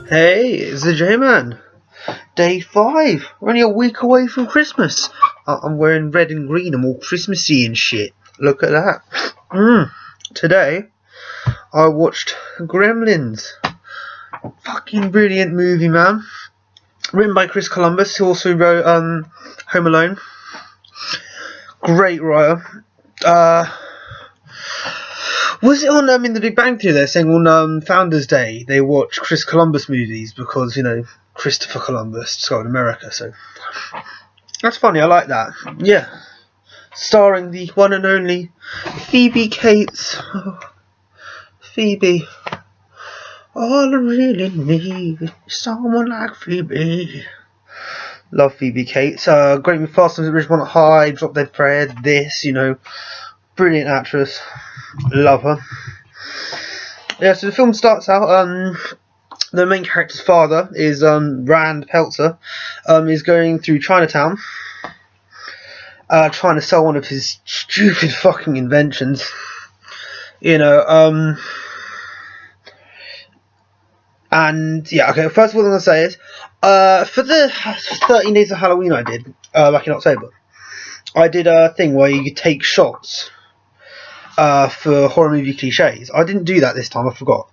Hey, it's the J-Man. Day 5. We're only a week away from Christmas. I'm wearing red and green. I'm all Christmassy and shit. Look at that. Today, I watched Gremlins. Fucking brilliant movie, man. Written by Chris Columbus, who also wrote Home Alone. Great writer. Was it on in the Big Bang Theory? They're saying on Founders Day they watch Chris Columbus movies because Christopher Columbus discovered America. So that's funny. I like that. Yeah, starring the one and only Phoebe Cates. Oh, Phoebe. All I really need is someone like Phoebe. Love Phoebe Cates. Great with Fast and the Rich, One High, Drop Dead Fred. This, brilliant actress. Love her. Yeah, so the film starts out, the main character's father is Rand Peltzer, is going through Chinatown, trying to sell one of his stupid fucking inventions. And yeah, okay, first of all, what I'm going to say is, for the 13 days of Halloween I did, back in October, I did a thing where you could take shots for horror movie cliches. I didn't do that this time, I forgot.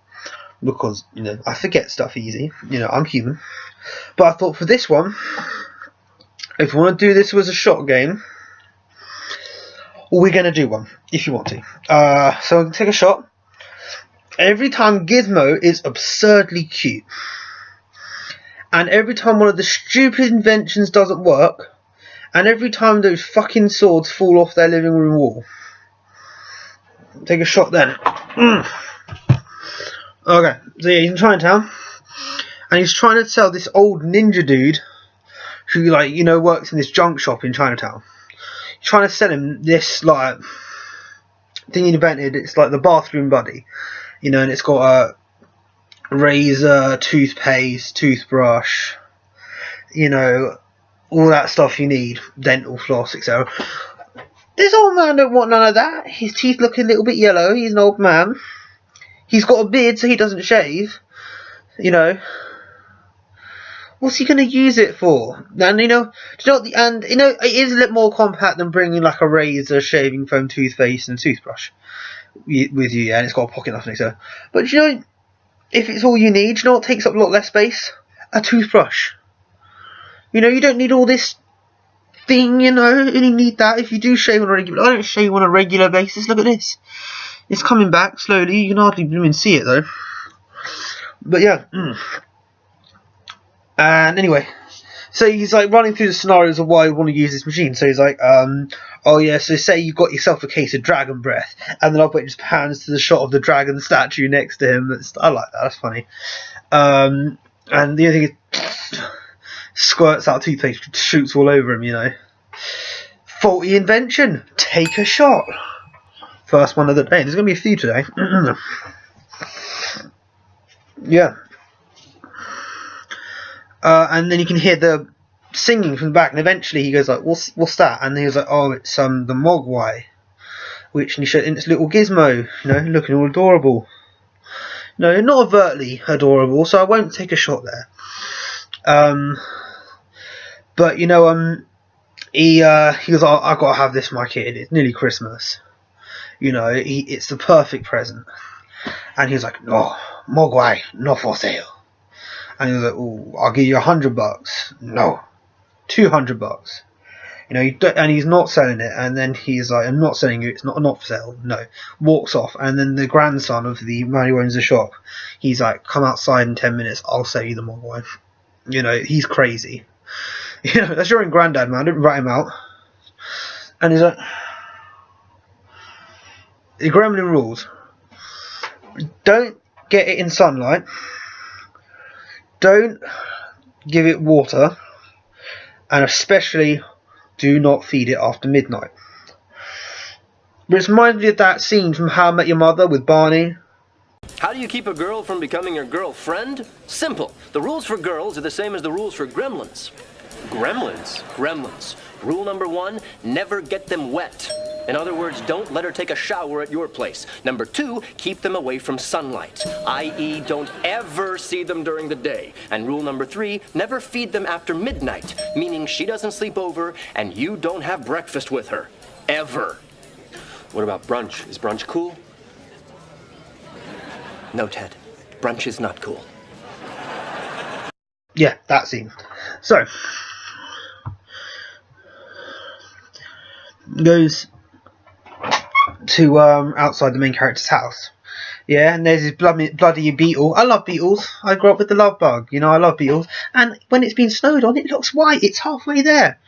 Because, I forget stuff easy. I'm human. But I thought for this one, if you want to do this as a shot game, we're going to do one, if you want to. So I'm going to take a shot. Every time Gizmo is absurdly cute. And every time one of the stupid inventions doesn't work. And every time those fucking swords fall off their living room wall. Take a shot then. Okay, so yeah, he's in Chinatown. And he's trying to sell this old ninja dude who, works in this junk shop in Chinatown. He's trying to sell him this, thing he invented. It's like the bathroom buddy. And it's got a razor, toothpaste, toothbrush, all that stuff you need, dental floss, etc. This old man don't want none of that. His teeth look a little bit yellow. He's an old man. He's got a beard so he doesn't shave. What's he going to use it for? And it is a little more compact than bringing like a razor, shaving foam, toothpaste and toothbrush with you, and it's got a pocket knife next to it. But if it's all you need, what takes up a lot less space? A toothbrush. You don't need all this thing, you only need that if you do shave on a regular. I don't shave on a regular basis. Look at this. It's coming back slowly. You can hardly even see it though. But yeah. And anyway, so he's running through the scenarios of why you want to use this machine. So he's oh yeah, so say you've got yourself a case of dragon breath, and then I'll just pans to the shot of the dragon statue next to him. I like that. That's funny. And the other thing is, squirts out toothpaste, shoots all over him. Faulty invention. Take a shot. First one of the day. There's going to be a few today. Yeah. And then you can hear the singing from the back, and eventually he goes what's that? And he was oh, it's the Mogwai, which he showed in its little gizmo, looking all adorable. No, not overtly adorable, so I won't take a shot there. But he goes, I've got to have this for my kid. It's nearly Christmas. It's the perfect present. And he was like, no, Mogwai, not for sale. And he was like, oh, I'll give you $100. No, $200. And he's not selling it. And then he's like, I'm not selling you. It's not for sale. No. Walks off. And then the grandson of the man who owns the shop, he's like, come outside in 10 minutes. I'll sell you the Mogwai. He's crazy. That's your own granddad, man. Don't rat him out. And he's like, the Gremlin rules. Don't get it in sunlight. Don't give it water. And especially, do not feed it after midnight. Which reminds me of that scene from How I Met Your Mother with Barney. How do you keep a girl from becoming your girlfriend? Simple. The rules for girls are the same as the rules for gremlins. Gremlins. Rule number 1, never get them wet. In other words, don't let her take a shower at your place. Number 2, keep them away from sunlight, i.e. don't ever see them during the day. And rule number 3, never feed them after midnight, meaning she doesn't sleep over and you don't have breakfast with her. Ever. What about brunch? Is brunch cool? No, Ted. Brunch is not cool. Yeah, that scene. So, goes to outside the main character's house. Yeah, and there's this bloody beetle. I love beetles. I grew up with the love bug. You know, I love beetles. And when it's been snowed on, it looks white. It's halfway there.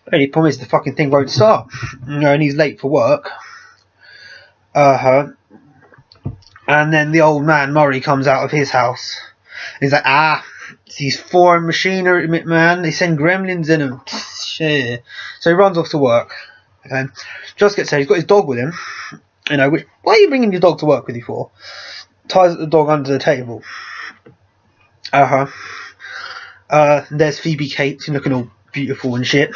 The only problem is the fucking thing won't start. You know, and he's late for work. And then the old man, Murray, comes out of his house. He's like, it's these foreign machinery, man. They send gremlins in them. Shit. So he runs off to work. Okay. Just gets there. He's got his dog with him. You know, why are you bringing your dog to work with you for? Ties the dog under the table. There's Phoebe Cates looking all beautiful and shit.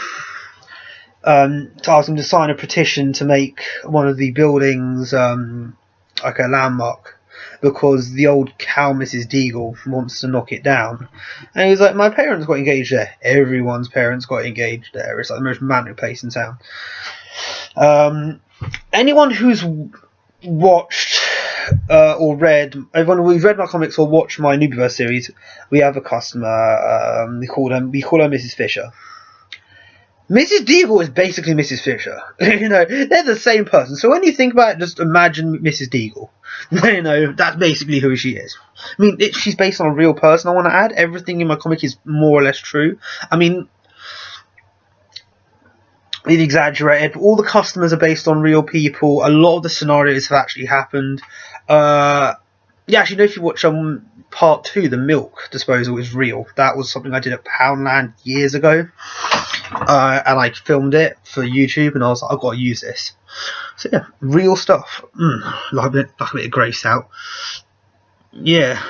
To ask him to sign a petition to make one of the buildings like a landmark, because the old cow Mrs. Deagle wants to knock it down. And he's like, my parents got engaged there. Everyone's parents got engaged there. It's like the most romantic place in town. Anyone who's watched or read, everyone who's read my comics or watched my Nubiverse series, we have a customer. We call her Mrs. Fisher. Mrs. Deagle is basically Mrs. Fisher. You know, they're the same person. So when you think about it, just imagine Mrs. Deagle. You know, that's basically who she is. I mean, she's based on a real person, I want to add. Everything in my comic is more or less true. I mean, it's exaggerated, but all the customers are based on real people. A lot of the scenarios have actually happened. Yeah, actually, if you watch part 2, the milk disposal is real. That was something I did at Poundland years ago. And I filmed it for YouTube, and I was like, I've got to use this. So yeah, real stuff. Like a bit of grace out. Yeah.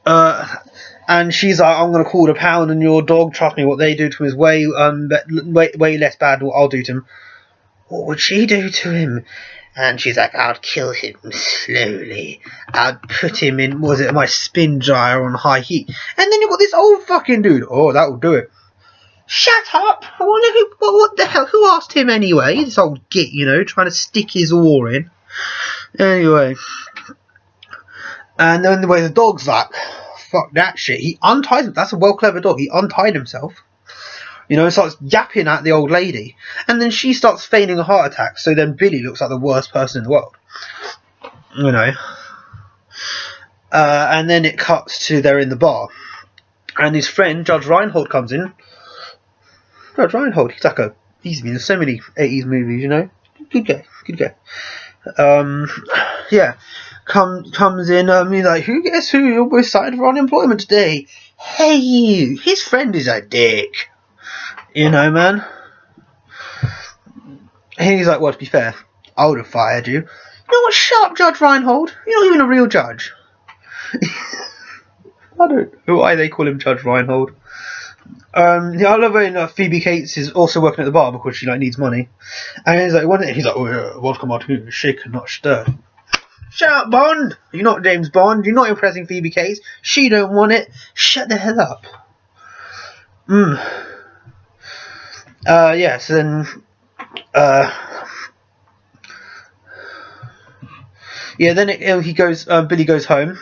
And she's like, I'm going to call the pound on your dog. Trust me, what they do to him is way less bad than what I'll do to him. What would she do to him? And she's like, I'll kill him slowly. I'll put him in, my spin dryer on high heat. And then you've got this old fucking dude. Oh, that will do it. Shut up! I wonder what the hell, who asked him anyway? This old git, you know, trying to stick his oar in. Anyway. And then the way the dog's like, fuck that shit. He unties him. That's a well clever dog. He untied himself. You know, and starts yapping at the old lady. And then she starts feigning a heart attack. So then Billy looks like the worst person in the world. You know. And then it cuts to they're in the bar. And his friend, Judge Reinhold, comes in. Judge Reinhold, he's been in so many 80s movies, you know. Good guy. Yeah. Comes in, he's like, guess who we're cited for unemployment today? Hey, you. His friend is a dick. You know, man. And he's like, well, to be fair, I would have fired you. You know what? Shut up, Judge Reinhold. You're not even a real judge. I don't know why they call him Judge Reinhold. Yeah, I love when Phoebe Cates is also working at the bar because she needs money. And he's like, oh, yeah, welcome to shaken, not stirred. Shut up, Bond. You're not James Bond. You're not impressing Phoebe Cates. She don't want it. Shut the hell up. Yes, and yeah, then Billy goes home,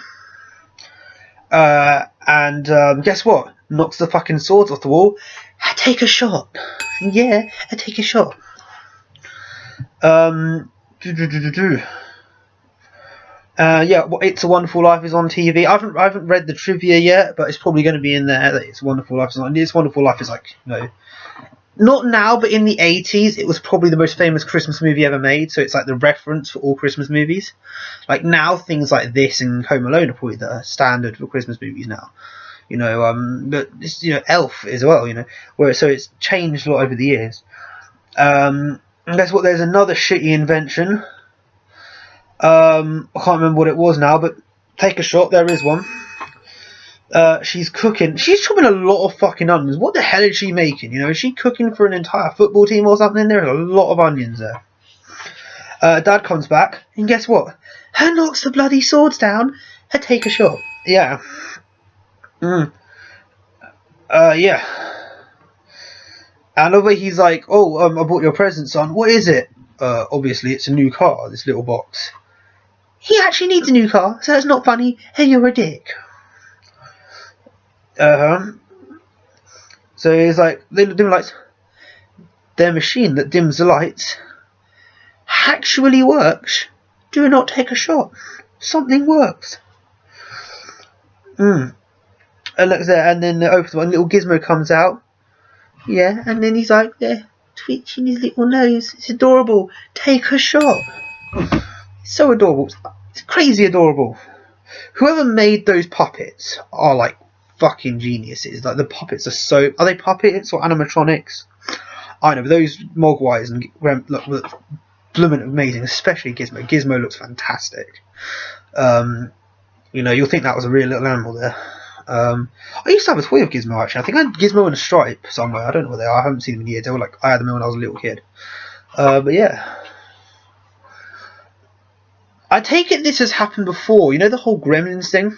and guess what? Knocks the fucking swords off the wall. I take a shot. Yeah, I take a shot. Yeah, It's a Wonderful Life is on TV. I haven't read the trivia yet, but it's probably going to be in there that It's a Wonderful Life is on. It's a Wonderful Life is like, you know, not now, but in the 80s, it was probably the most famous Christmas movie ever made. So it's like the reference for all Christmas movies. Like now, things like this and Home Alone are probably the standard for Christmas movies now. You know, but it's, you know, Elf as well. You know, so it's changed a lot over the years. And guess what? There's another shitty invention. I can't remember what it was now, but take a shot. There is one. She's cooking. She's chopping a lot of fucking onions. What the hell is she making? You know, is she cooking for an entire football team or something? There's a lot of onions there. Dad comes back, and guess what? Her knocks the bloody swords down. Her take a shot. Yeah. Yeah. And over he's like, oh, I bought your present, son. What is it? Obviously it's a new car, this little box. He actually needs a new car, so it's not funny. Hey, you're a dick. So he's like, they dim lights. Their machine that dims the lights actually works. Do not take a shot. Something works. And looks there, and then it opens one. Little Gizmo comes out. Yeah, and then he's like there, twitching his little nose. It's adorable. Take a shot. It's so adorable. It's crazy adorable. Whoever made those puppets are like fucking geniuses. Like the puppets are so. Are they puppets or animatronics? I know, but those Mogwais and look blooming amazing, especially Gizmo. Gizmo looks fantastic. You know, you'll think that was a real little animal there. I used to have a toy of Gizmo actually. I think I had Gizmo and a Stripe somewhere. I don't know where they are. I haven't seen them in years. They were like, I had them when I was a little kid. But yeah. I take it this has happened before. You know the whole Gremlins thing?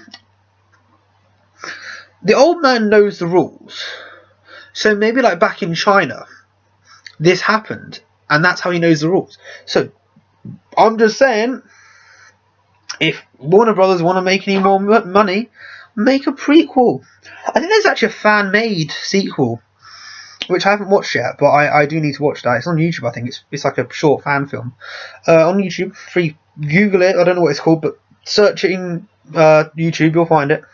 The old man knows the rules. So maybe like back in China, this happened. And that's how he knows the rules. So, I'm just saying, if Warner Brothers want to make any more money, make a prequel. I think there's actually a fan-made sequel, which I haven't watched yet, but I do need to watch that. It's on YouTube, I think. It's like a short fan film. On YouTube, free. Google it. I don't know what it's called, but search it in YouTube, you'll find it.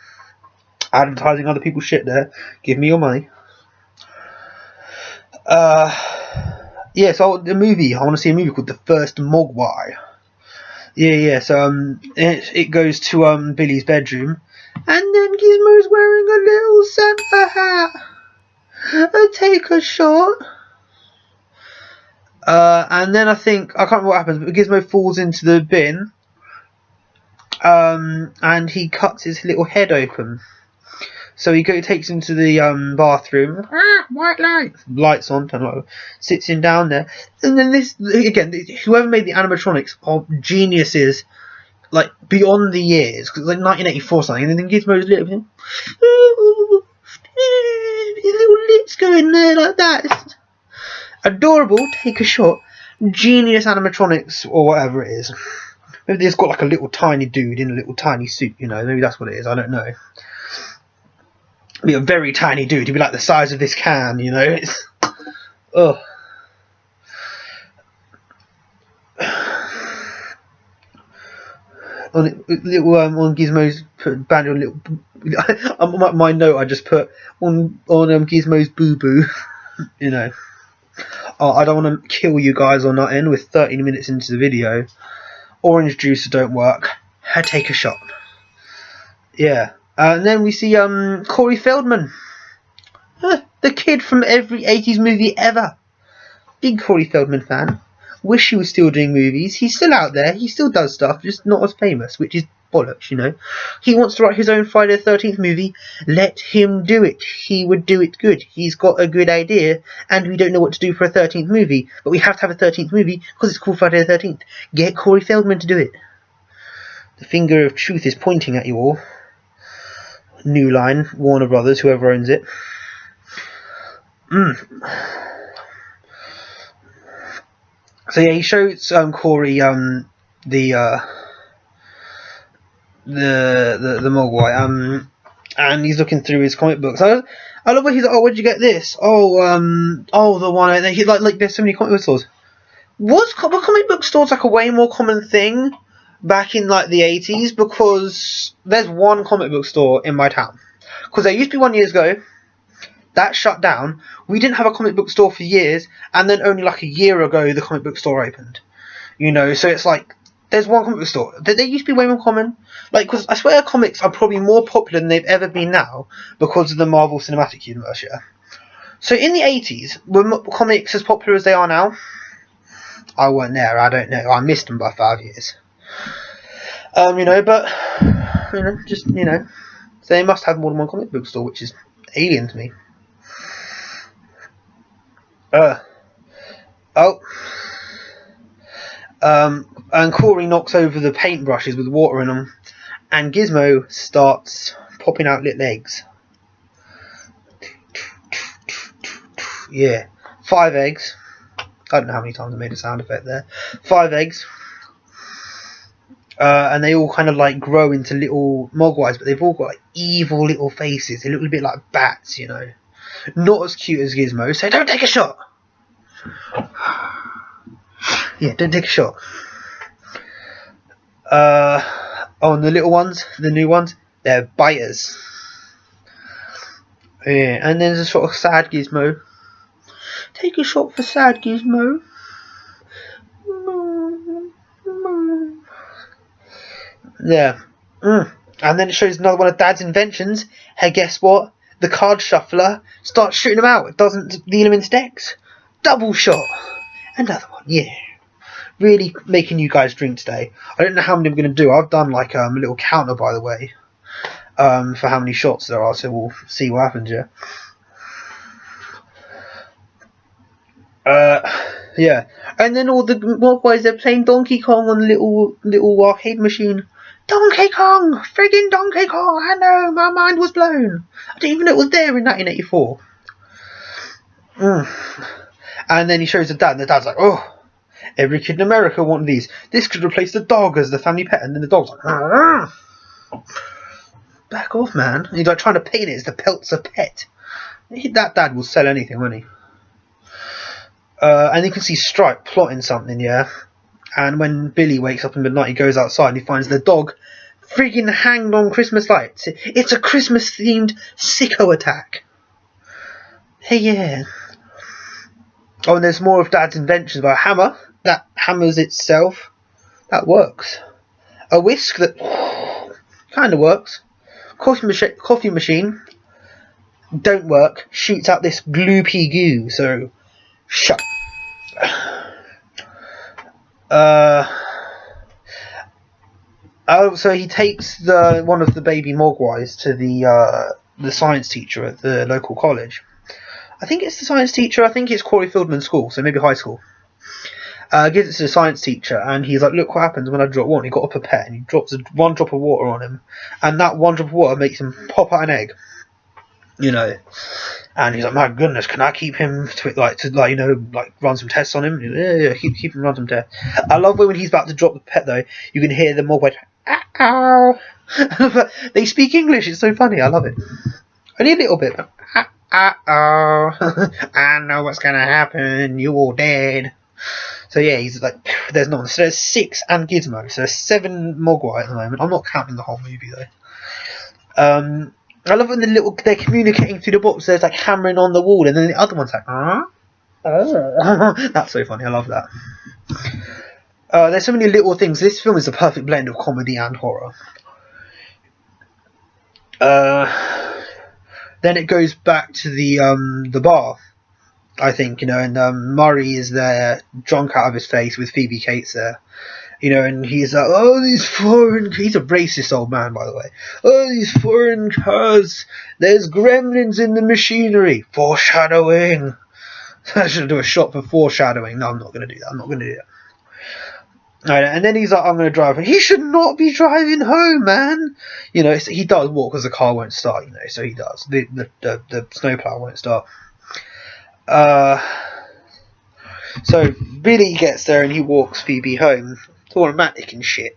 Advertising other people's shit there. Give me your money. Yeah, so the movie. I want to see a movie called The First Mogwai. Yeah. So it goes to Billy's bedroom, and then Gizmo's wearing a little Santa hat. Take a shot. And then I can't remember what happens, but Gizmo falls into the bin, and he cuts his little head open. So he takes him to the bathroom. White light. Lights on. Sits him down there, and then this again. Whoever made the animatronics are geniuses, like beyond the years. Because like 1984 something, and then Gizmo's little, his little lips going there like that. It's adorable. Take a shot. Genius animatronics or whatever it is. Maybe it's got like a little tiny dude in a little tiny suit. You know, maybe that's what it is. I don't know. Be a very tiny dude. He'd be like the size of this can, you know. It's on Gizmo's bandage on little. My note I just put on Gizmo's boo boo. You know. I don't want to kill you guys or nothing with 13 minutes into the video. Orange juice don't work. Take a shot. Yeah. And then we see Corey Feldman, the kid from every 80s movie ever. Big Corey Feldman fan. Wish he was still doing movies. He's still out there. He still does stuff, just not as famous, which is bollocks, you know. He wants to write his own Friday the 13th movie. Let him do it. He would do it good. He's got a good idea, and we don't know what to do for a 13th movie. But we have to have a 13th movie because it's called Friday the 13th. Get Corey Feldman to do it. The finger of truth is pointing at you all. New Line, Warner Brothers, whoever owns it. So yeah, he shows Corey the Mogwai, and he's looking through his comic books. I love where he's like, oh, where'd you get this? The one. And he like there's so many comic book stores. Were comic book stores like a way more common thing back in like the 80s? Because there's one comic book store in my town. Because there used to be one years ago. That shut down. We didn't have a comic book store for years, and then only like a year ago the comic book store opened. You know, so it's like there's one comic book store. They used to be way more common. Like, because I swear comics are probably more popular than they've ever been now because of the Marvel Cinematic Universe. Yeah. So in the 80s, were comics as popular as they are now? I weren't there. I don't know. I missed them by 5 years. You know, but just So they must have more than one comic book store, which is alien to me. And Corey knocks over the paintbrushes with water in them, and Gizmo starts popping out little eggs. Yeah, 5 eggs. I don't know how many times I made a sound effect there. 5 eggs. And they all kind of like grow into little mogwais, but they've all got like evil little faces. They look a bit like bats, you know. Not as cute as Gizmo, so don't take a shot. Yeah, don't take a shot. On the little ones, the new ones, they're biters. Yeah, and then there's a sort of sad Gizmo. Take a shot for sad Gizmo. Yeah. And then it shows another one of Dad's inventions. Hey, guess what? The card shuffler starts shooting them out. It doesn't deal them in stacks. Double shot. Another one, yeah. Really making you guys drink today. I don't know how many I'm going to do. I've done like a little counter, by the way, for how many shots there are. So we'll see what happens, yeah. Yeah. And then all the Mogwais, they're playing Donkey Kong on the little arcade machine. Donkey Kong! Friggin' Donkey Kong! I know, my mind was blown. I didn't even know it was there in 1984. And then he shows the dad, and the dad's like, oh, every kid in America wanted these. This could replace the dog as the family pet. And then the dog's like, argh. Back off, man. And he's like trying to paint it as the Peltzer pet. That dad will sell anything, won't he? And you can see Stripe plotting something, yeah. And when Billy wakes up in the night, he goes outside and he finds the dog friggin' hanged on Christmas lights. It's a Christmas-themed sicko attack. Hey, yeah. Oh, and there's more of Dad's inventions about a hammer. That hammers itself. That works. A whisk that kind of works. Coffee machine. Don't work. Shoots out this gloopy goo. So, shut. So he takes one of the baby Mogwais to the science teacher at the local college. I think it's the science teacher. I think it's Corey Feldman's school, so maybe high school. Gives it to the science teacher, and he's like, "Look what happens when I drop water." He got a pipette, and he drops one drop of water on him, and that one drop of water makes him pop out an egg. You know. And he's like, my goodness, can I keep him to run some tests on him? Yeah, keep him run some tests. I love when he's about to drop the pet though, you can hear the Mogwai, ow. They speak English. It's so funny. I love it. Only a little bit. But, I know what's gonna happen. You're all dead. So yeah, he's like, there's no one. So there's 6 and Gizmo. So there's 7 Mogwai at the moment. I'm not counting the whole movie though. I love when they're communicating through the box. There's like hammering on the wall, and then the other one's like, That's so funny. I love that. There's so many little things. This film is a perfect blend of comedy and horror. Then it goes back to the bar, I think, and Murray is there, drunk out of his face, with Phoebe Cates there. And he's like, oh, these foreign... He's a racist old man, by the way. Oh, these foreign cars. There's gremlins in the machinery. Foreshadowing. I should do a shot for foreshadowing. No, I'm not going to do that. I'm not going to do that. Right, and then he's like, I'm going to drive. He should not be driving home, man. He does walk because the car won't start, so he does. The snowplow won't start. So Billy gets there and he walks Phoebe home. It's all romantic and shit.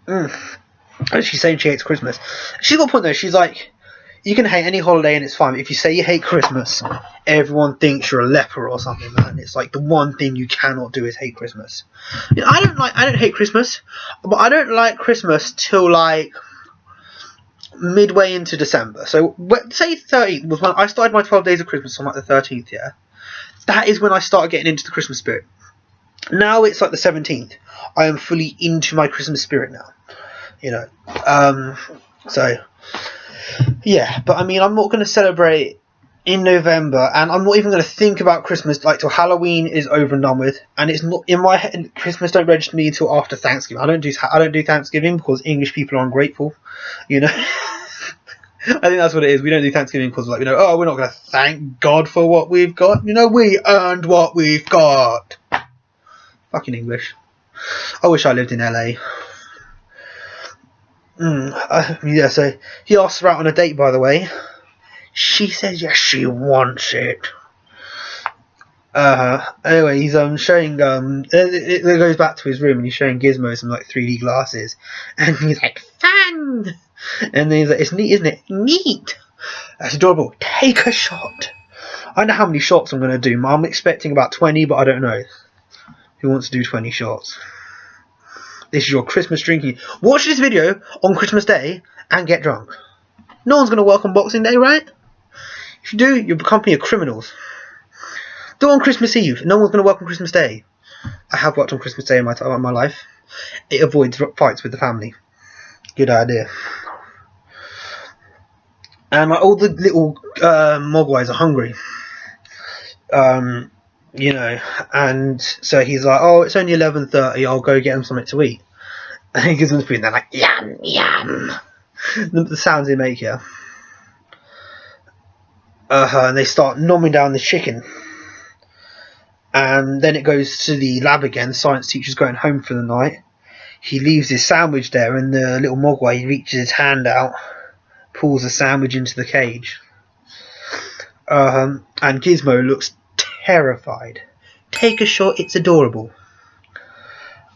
And she's saying she hates Christmas. She's got a point though. She's like, you can hate any holiday and it's fine. But if you say you hate Christmas, everyone thinks you're a leper or something, man. It's like the one thing you cannot do is hate Christmas. I don't hate Christmas, but I don't like Christmas till like midway into December. So say 13th was when I started my 12 days of Christmas on like the 13th. Yeah, that is when I started getting into the Christmas spirit. Now it's like the 17th. I am fully into my Christmas spirit now. So yeah, but I mean, I'm not going to celebrate in November, and I'm not even going to think about Christmas till Halloween is over and done with. And it's not in my head. Christmas don't register me until after Thanksgiving. I don't do Thanksgiving because English people are ungrateful. I think that's what it is. We don't do Thanksgiving because like, oh, we're not going to thank God for what we've got. We earned what we've got. Fucking English. I wish I lived in LA. Yeah, so he asks her out on a date, by the way. She says yes, she wants it. Anyway, he's showing it goes back to his room and he's showing Gizmo some like 3D glasses, and he's like, fun. And then he's like, it's neat, isn't it? Neat. That's adorable. Take a shot. I don't know how many shots I'm gonna do. I'm expecting about 20, but I don't know. Who wants to do 20 shots? This is your Christmas drinking. Watch this video on Christmas Day and get drunk. No one's gonna work on Boxing Day, right? If you do, you're becoming a criminals. Do it on Christmas Eve. No one's going to work on Christmas Day. I have worked on Christmas Day in my life. It avoids fights with the family. Good idea. And like, all the little mogwais are hungry. And so he's like, oh, it's only 11:30. I'll go get them something to eat. And he gives them the food, and they're like, yum, yum. The sounds they make here. And they start nomming down the chicken. And then it goes to the lab again. Science teacher's going home for the night. He leaves his sandwich there, and the little mogwai reaches his hand out, pulls the sandwich into the cage. And Gizmo looks terrified. Take a shot, it's adorable.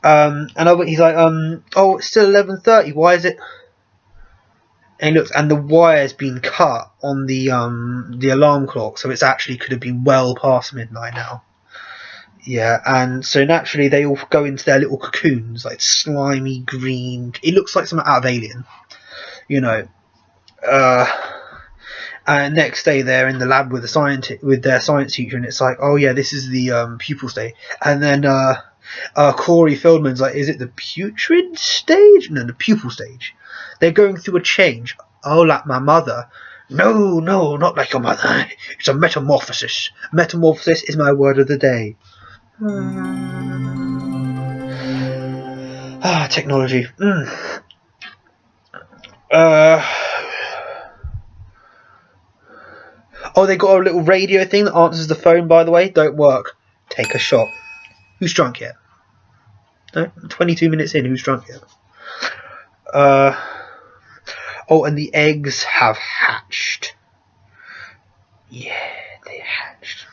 And he's like, oh, it's still 11:30. Why is it? And he looks, and the wire's been cut on the alarm clock, so it's actually could have been well past midnight now. Yeah, and so naturally they all go into their little cocoons, like slimy green. It looks like something out of Alien, And next day they're in the lab with their science teacher, and it's like, oh yeah, this is the pupil stage. And then Corey Feldman's like, is it the putrid stage? No, the pupil stage. They're going through a change. Oh, like my mother. No, not like your mother. It's a metamorphosis. Metamorphosis is my word of the day. Technology. Oh, they got a little radio thing that answers the phone, by the way. Don't work. Take a shot. Who's drunk yet? No? 22 minutes in, who's drunk yet? Oh, and the eggs have hatched. Yeah, they hatched.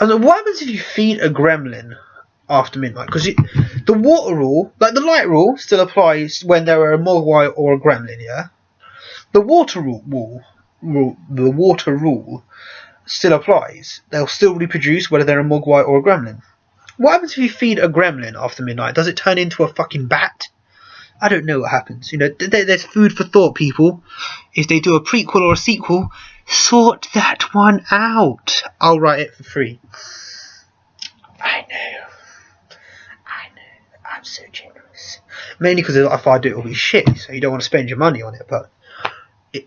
And what happens if you feed a gremlin after midnight? Because the water rule, like the light rule, still applies when there are a mogwai or a gremlin, yeah? The water rule still applies. They'll still reproduce whether they're a mogwai or a gremlin. What happens if you feed a gremlin after midnight? Does it turn into a fucking bat? I don't know what happens. There's food for thought, people. If they do a prequel or a sequel, sort that one out. I'll write it for free. I know. I'm so generous. Mainly because if I do it, it'll be shit. So you don't want to spend your money on it. But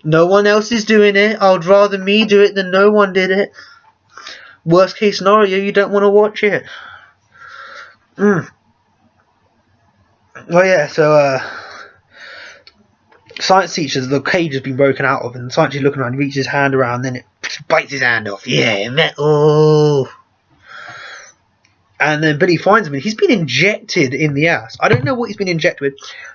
no one else is doing it. I'd rather me do it than no one did it. Worst case scenario, you don't want to watch it. Oh yeah, so science teacher, the cage has been broken out of, and the science teacher looking around, reaches his hand around, then it bites his hand off. Yeah, metal. And then Billy finds him, and he's been injected in the ass. I don't know what he's been injected with.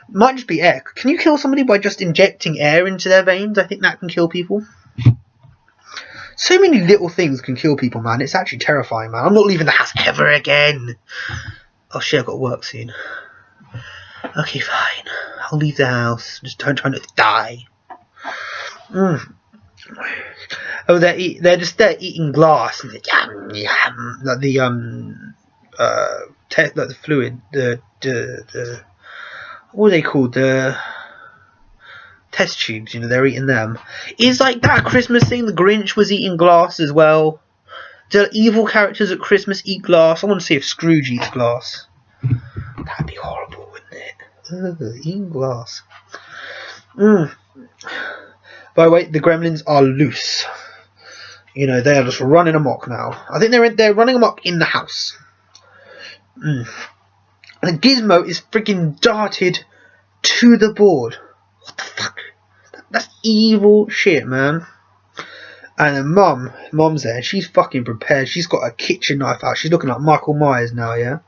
It might just be air. Can you kill somebody by just injecting air into their veins? I think that can kill people. So many little things can kill people, man. It's actually terrifying, man. I'm not leaving the house ever again. Oh shit, I've got work soon. Okay, fine. I'll leave the house. Just don't try not to die. Oh, they're eating glass. And yum, yum. Like the like the fluid. The what are they called? The test tubes. They're eating them. Is like that a Christmas thing? The Grinch was eating glass as well. Do evil characters at Christmas eat glass? I want to see if Scrooge eats glass. That'd be horrible, wouldn't it? Eating glass. By the way, the gremlins are loose. They are just running amok now. I think they're running amok in the house. And Gizmo is freaking darted to the board. What the fuck? That's evil shit, man. And then Mum's there. She's fucking prepared. She's got a kitchen knife out. She's looking like Michael Myers now, yeah?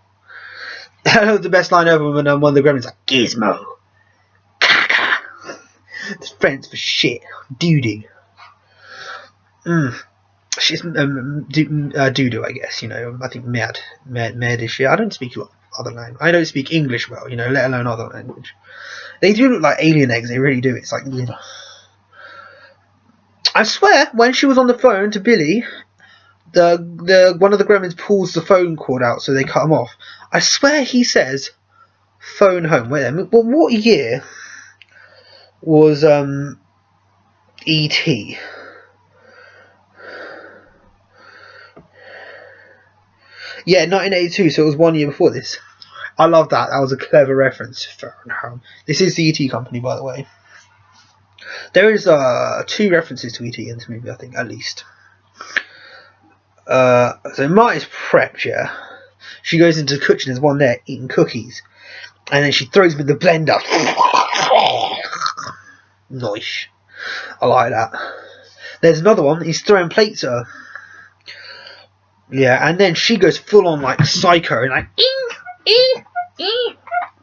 The best line ever when one of the Gremlins like, Gizmo. Caca. It's French for shit. Doodoo. She's doodoo, I guess, you know. I think mad is shit. I don't speak other language. I don't speak English well, you know, let alone other language. They do look like alien eggs, they really do. It's like, you know. I swear, when she was on the phone to Billy, the one of the Gremlins pulls the phone cord out so they cut him off. I swear he says, phone home. Wait a minute, what year was E.T.? Yeah, 1982, so it was 1 year before this. I love that. That was a clever reference. Phone home. This is the E.T. company, by the way. There is 2 references to E.T. in this movie, I think, at least. So Marty's prepped, yeah. She goes into the kitchen, there's one there eating cookies. And then she throws them in the blender. Nice. I like that. There's another one, he's throwing plates at her. Yeah, and then she goes full on like Psycho, and like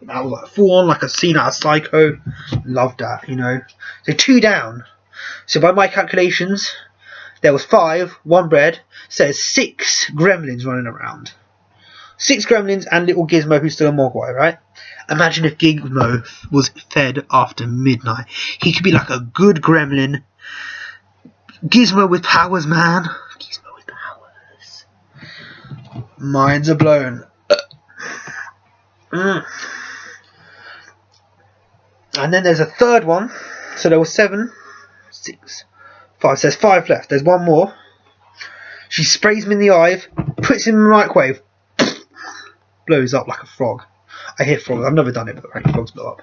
that was like full on like a scene out of Psycho. Loved that, you know. So 2 down. So by my calculations, there was 5, 1 bread. Says 6 Gremlins running around. 6 Gremlins and little Gizmo who's still a Mogwai, right? Imagine if Gizmo was fed after midnight. He could be like a good Gremlin. Gizmo with powers, man. Gizmo with powers. Minds are blown. And then there's a third one. So there was 7, 6, 5. So there's 5 left. There's 1 more. She sprays him in the eye, puts him in the microwave, blows up like a frog. I hate frogs. I've never done it, but apparently frogs blow up.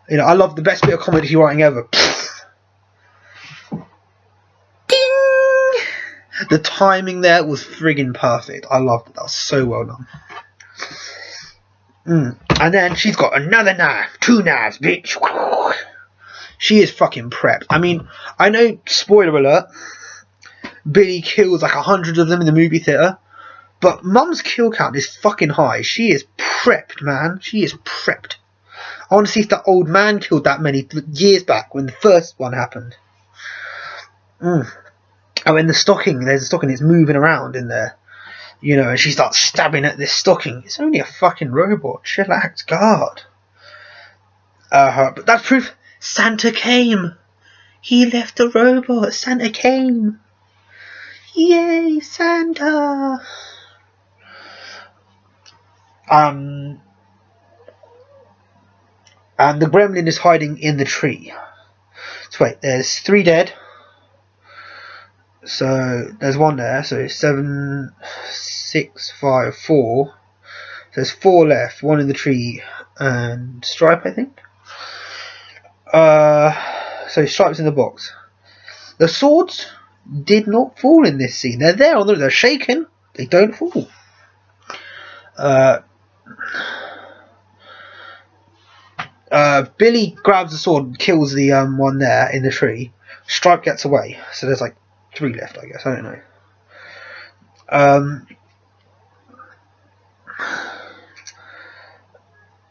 You know, I love the best bit of comedy writing ever. Ding! The timing there was friggin' perfect. I loved it. That was so well done. And then she's got another knife. 2 knives, bitch. She is fucking prepped. I mean, I know, spoiler alert, Billy kills like 100 of them in the movie theatre, but Mum's kill count is fucking high. She is prepped, man. She is prepped. I want to see if that old man killed that many years back when the first one happened. Oh, in the stocking, there's a stocking, it's moving around in there. You know, and she starts stabbing at this stocking. It's only a fucking robot. Chillax, God. But that's proof Santa came. He left the robot. Santa came. Yay, Santa. And the Gremlin is hiding in the tree. So wait, there's 3 dead. So there's 1 there. So 7, 6, 5, 4. So there's 4 left. 1 in the tree and Stripe, I think. So Stripe's in the box. The swords did not fall in this scene. They're there, although they're shaken. They don't fall. Billy grabs the sword and kills the one there in the tree. Stripe gets away. So there's like 3 left, I guess. I don't know.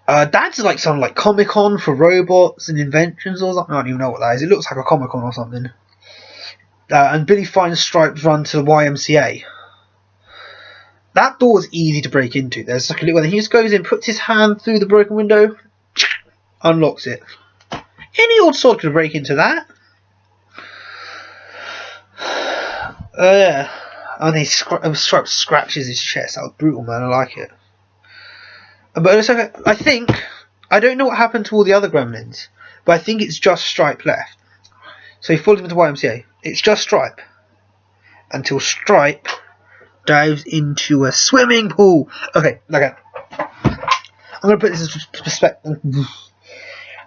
That's like some like Comic-Con for robots and inventions or something. I don't even know what that is. It looks like a Comic-Con or something. And Billy finds Stripe's run to the YMCA. That door's easy to break into. There's like a little one. He just goes in, puts his hand through the broken window, unlocks it. Any old sword could break into that. Yeah. And he Stripe scratches his chest. That was brutal, man. I like it. But it's okay. I don't know what happened to all the other Gremlins, but I think it's just Stripe left. So he follows him to YMCA. It's just Stripe. Until Stripe dives into a swimming pool. Okay. I'm going to put this in perspective.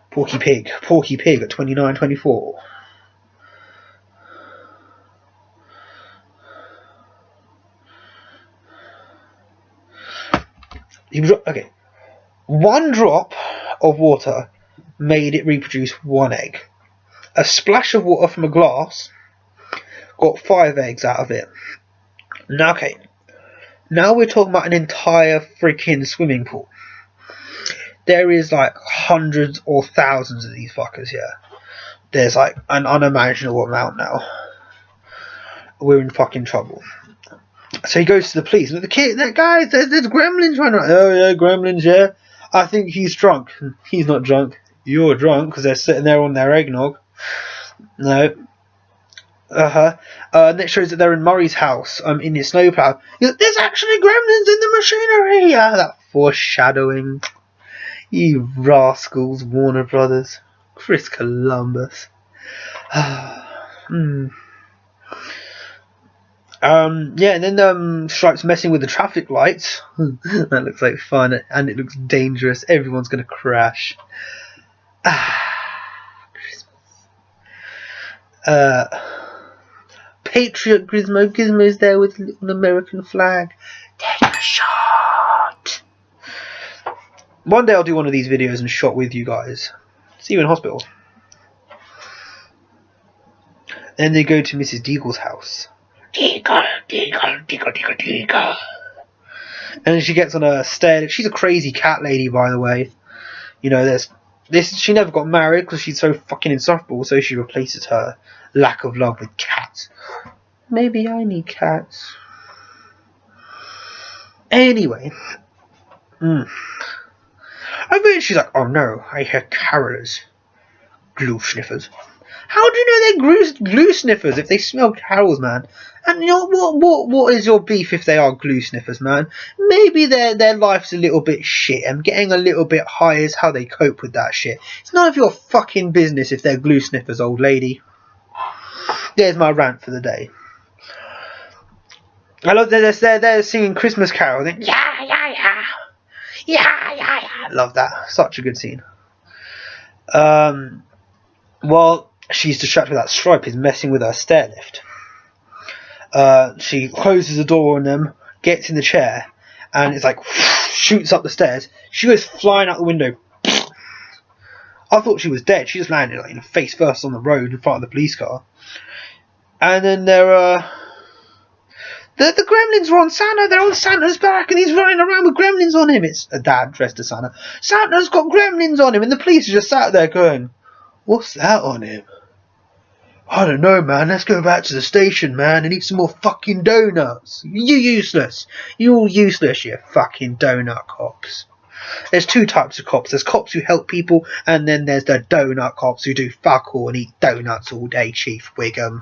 Porky Pig at 29:24. Okay. 1 drop of water made it reproduce 1 egg. A splash of water from a glass got 5 eggs out of it. Now, okay, now we're talking about an entire freaking swimming pool. There is like hundreds or thousands of these fuckers here. There's like an unimaginable amount now. We're in fucking trouble. So he goes to the police. And the kid, guys, there's gremlins running around. Oh yeah, gremlins, yeah. I think he's drunk. He's not drunk. You're drunk because they're sitting there on their eggnog. No. And it shows that they're in Murray's house, in his snowplow. There's actually gremlins in the machinery. That foreshadowing. You rascals, Warner Brothers. Chris Columbus. Yeah, and then Stripes messing with the traffic lights. That looks like fun, and it looks dangerous. Everyone's gonna crash. Christmas. Patriot Gizmo. Gizmo's there with an American flag. Take a shot. One day I'll do one of these videos and shot with you guys. See you in hospital. Then they go to Mrs. Deagle's house. Deagle. And she gets on a stair. She's a crazy cat lady, by the way. You know, there's this. She never got married because she's so fucking insufferable. So she replaces her lack of love with cats. Maybe I need cats. Anyway. And then she's like, oh no, I hear carolers. Glue sniffers. How do you know they're glue sniffers if they smell carols, man? And you know what is your beef if they are glue sniffers, man? Maybe their life's a little bit shit and getting a little bit high is how they cope with that shit. It's none of your fucking business if they're glue sniffers, old lady. There's my rant for the day. I love that they're singing Christmas Carol. Then, yeah. Love that. Such a good scene. Well, she's distracted with that Stripe is messing with her stair lift. She closes the door on them, gets in the chair, and it's like shoots up the stairs. She goes flying out the window. I thought she was dead. She just landed like face first on the road in front of the police car. And then the gremlins are on Santa. They're on Santa's back, and he's running around with gremlins on him. It's a dad dressed as Santa. Santa's got gremlins on him, and the police are just sat there going, "What's that on him?" I don't know, man. Let's go back to the station, man, and eat some more fucking donuts. You useless. You all useless, you fucking donut cops. There's 2 types of cops. There's cops who help people, and then there's the donut cops who do fuck all and eat donuts all day, Chief Wiggum.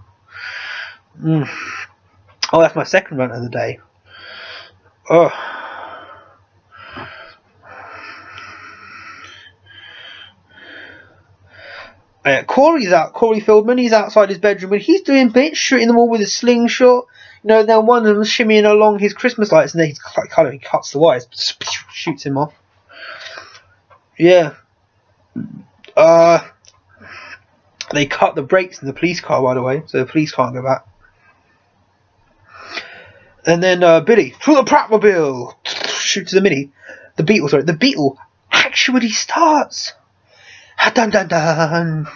Oh, that's my second rant of the day. Oh. Corey Feldman, he's outside his bedroom and he's doing bits, shooting them all with a slingshot. You know, then one of them shimmying along his Christmas lights and then he cuts the wires, shoots him off. Yeah. They cut the brakes in the police car, by the way, so the police can't go back. And then Billy, to the Pratmobile, shoots the Mini. The Beetle actually starts. Dun dun dun.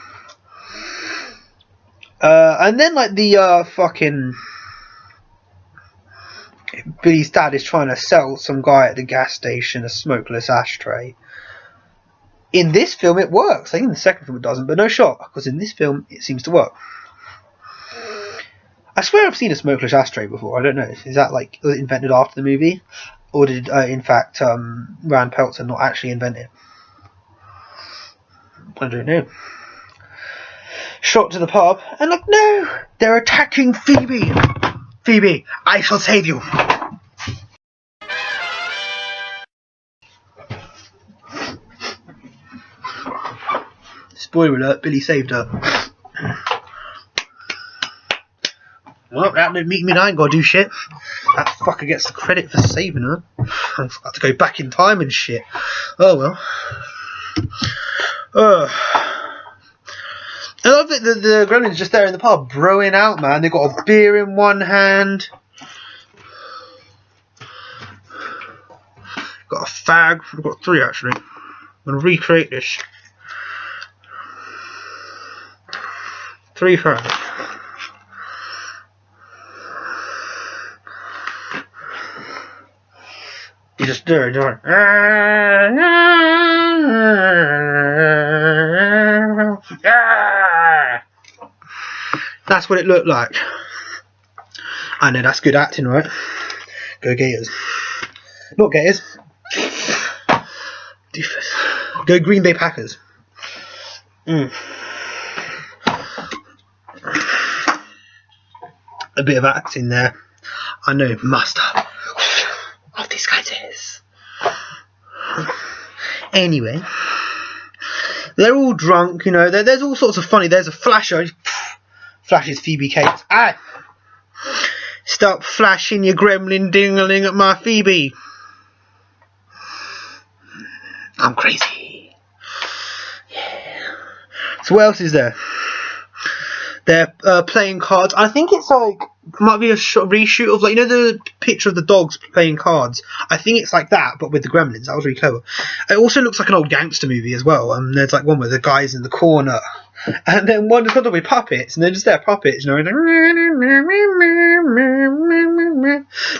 And then like the fucking Billy's dad is trying to sell some guy at the gas station a smokeless ashtray. In this film it works. I think in the second film it doesn't, but no shot, because in this film it seems to work. I swear I've seen a smokeless ashtray before. I don't know. Is that like was it invented after the movie, or did in fact Rand Peltzer not actually invent it? I don't know. Shot to the pub, and look, no! They're attacking Phoebe! Phoebe, I shall save you! Spoiler alert, Billy saved her. Well, that don't mean I ain't gotta do shit. That fucker gets the credit for saving her. I've got to go back in time and shit. Oh well. I love that the Gremlins just there in the pub, broing out, man. They've got a beer in one hand. Got a fag. I've got 3 actually. I'm going to recreate this. 3 frames. You just do it, That's what it looked like. I know, that's good acting, right? Go Gators. Not Gators. Go Green Bay Packers. A bit of acting there. I know, master of disguises. Anyway, they're all drunk, you know. There's all sorts of funny. There's a flasher. Flashes Phoebe Cates. Ah! Stop flashing your gremlin dingling at my Phoebe. I'm crazy. Yeah. So what else is there? They're playing cards. I think it's like, might be a reshoot of, like, you know the picture of the dogs playing cards? I think it's like that, but with the gremlins. That was really clever. It also looks like an old gangster movie as well. There's like one where the guy's in the corner, and then one is got with puppets, and they're just there puppets, you know.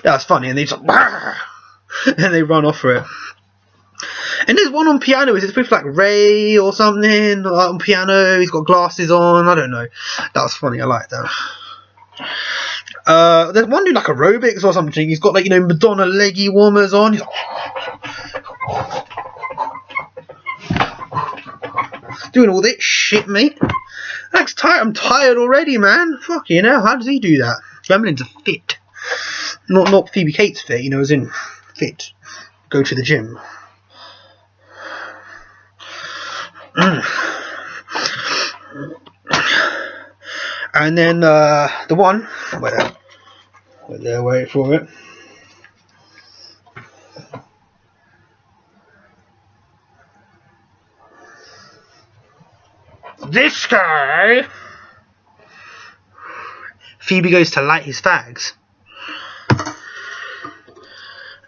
That's funny, and they just and they run off for it. And there's one on piano. Is it supposed to be like Ray or something? Like on piano, he's got glasses on. I don't know. That was funny. I like that. There's one doing like aerobics or something. He's got, like, you know, Madonna leggy warmers on. He's like, doing all this shit, mate. That's tired. I'm tired already, man. Fuck, you know. How does he do that? Gremlins are fit. Not Phoebe Cates fit. You know, as in fit. Go to the gym. And then the one wait for it. This guy, Phoebe goes to light his fags,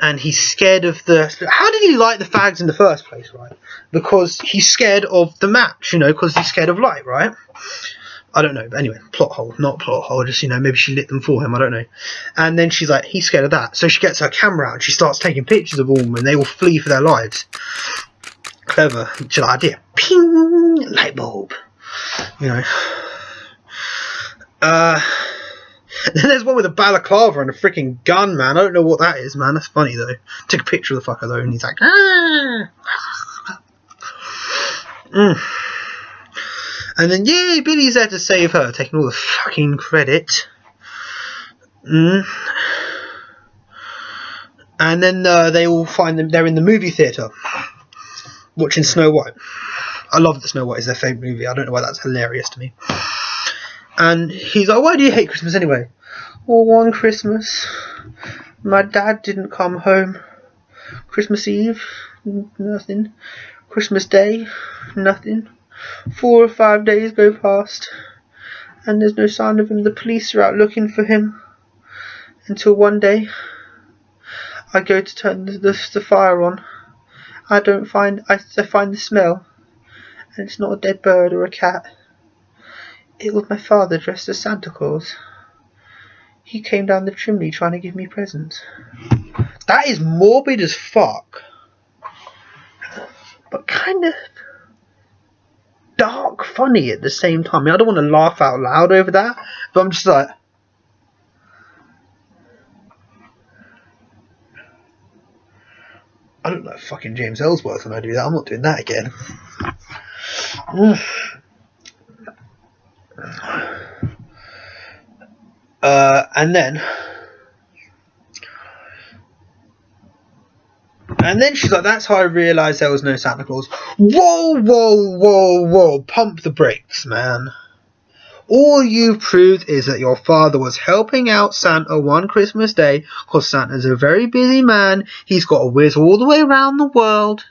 and he's scared of the. How did he light the fags in the first place, right? Because he's scared of the match, you know, because he's scared of light, right? I don't know, but anyway, plot hole, not plot hole, just, you know, maybe she lit them for him, I don't know. And then she's like, he's scared of that. So she gets her camera out and she starts taking pictures of all them, and they all flee for their lives. Clever. She's like, idea. Ping! Light bulb. You know. Then there's one with a balaclava and a freaking gun, man. I don't know what that is, man. That's funny, though. Took a picture of the fucker, though, and he's like, ah! And then, yay, Billy's there to save her, taking all the fucking credit. And then they all find them. They're in the movie theatre watching Snow White. I love that Snow White is their favourite movie. I don't know why that's hilarious to me. And he's like, why do you hate Christmas anyway? Well, one Christmas, my dad didn't come home. Christmas Eve, nothing. Christmas Day, nothing. 4 or 5 days go past, and there's no sign of him. The police are out looking for him, until one day I go to turn the fire on. I find the smell, and it's not a dead bird or a cat. It was my father dressed as Santa Claus. He came down the chimney trying to give me presents. That is morbid as fuck, but kind of dark funny at the same time. I mean, I don't want to laugh out loud over that, but I'm just like, I look like fucking James Ellsworth when I do that. I'm not doing that again. And then she's like, that's how I realised there was no Santa Claus. Whoa, whoa, whoa, whoa. Pump the brakes, man. All you've proved is that your father was helping out Santa one Christmas Day, because Santa's a very busy man. He's got to whiz all the way around the world,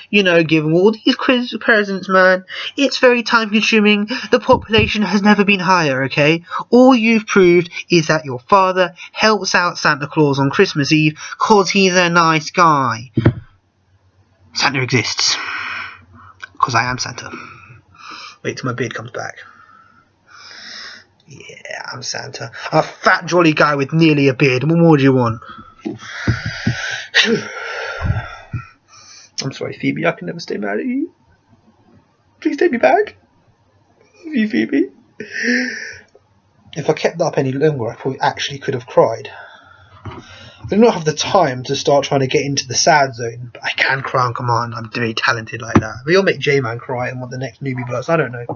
you know, give him all these Christmas presents, man. It's very time consuming. The population has never been higher, okay? All you've proved is that your father helps out Santa Claus on Christmas Eve because he's a nice guy. Santa exists. Because I am Santa. Wait till my beard comes back. Yeah, I'm Santa. I'm a fat, jolly guy with nearly a beard. What more do you want? I'm sorry, Phoebe. I can never stay mad at you. Please take me back. Love you, Phoebe. If I kept that up any longer, I probably actually could have cried. I do not have the time to start trying to get into the sad zone, but I can cry on command. I'm very talented like that. Maybe I'll make J-Man cry and want the next newbie verse. I don't know.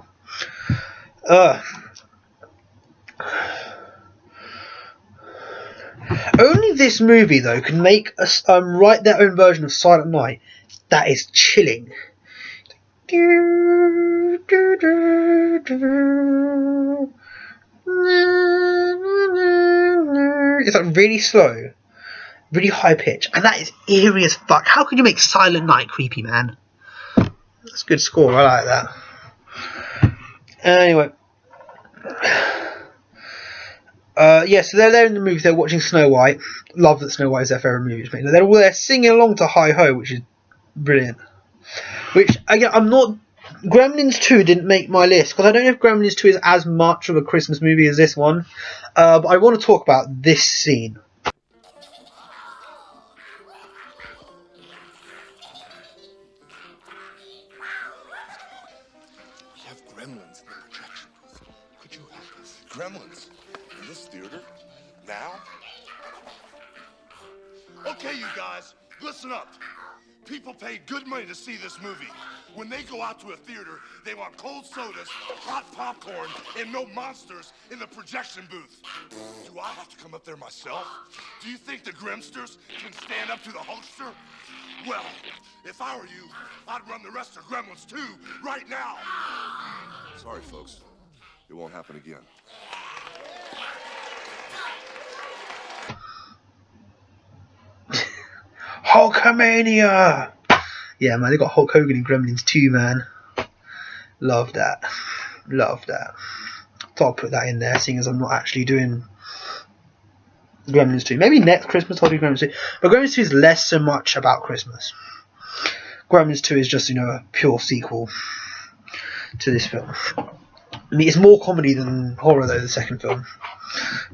Only this movie, though, can make us write their own version of Silent Night that is chilling. It's like really slow, really high pitch, and that is eerie as fuck. How can you make Silent Night creepy, man? That's a good score. I like that. Anyway, yeah. So they're there in the movie. They're watching Snow White. Love that Snow White is their favorite movie. They're all there singing along to Hi Ho, which is brilliant. Which again, I'm not. Gremlins 2 didn't make my list because I don't know if Gremlins 2 is as much of a Christmas movie as this one. But I want to talk about this scene. We have gremlins in the projection booth. Could you help us? Gremlins? In this theater? Now? Okay, you guys, listen up. People pay good money to see this movie. When they go out to a theater, they want cold sodas, hot popcorn, and no monsters in the projection booth. Do I have to come up there myself? Do you think the Grimsters can stand up to the hostess? Well, if I were you, I'd run the rest of Gremlins 2 right now. Sorry, folks. It won't happen again. Hulkamania! Yeah, man, they got Hulk Hogan in Gremlins 2, man. Love that. Love that. Thought I'll put that in there, seeing as I'm not actually doing Gremlins 2. Maybe next Christmas I'll do Gremlins 2. But Gremlins 2 is less so much about Christmas. Gremlins 2 is just, you know, a pure sequel to this film. I mean, it's more comedy than horror, though, the second film.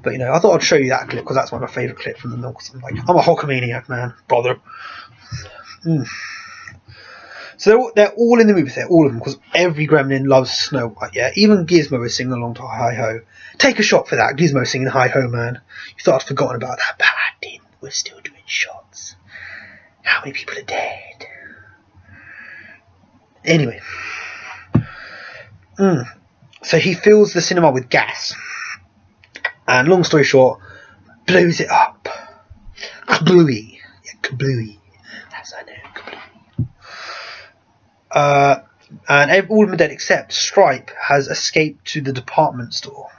But, you know, I thought I'd show you that clip, because that's one of my favourite clips from the film. I'm a Hulkamaniac, man. Brother. So they're all in the movie there, all of them, because every gremlin loves Snow White, yeah? Even Gizmo is singing along to Hi Ho. Take a shot for that, Gizmo singing Hi Ho, man. You thought I'd forgotten about that, but I didn't. We're still doing shots. How many people are dead? Anyway. So he fills the cinema with gas. And long story short, blows it up. Kablooey. Yeah, kablooey. That's I know, kablooey. And all of them are dead except Stripe has escaped to the department store.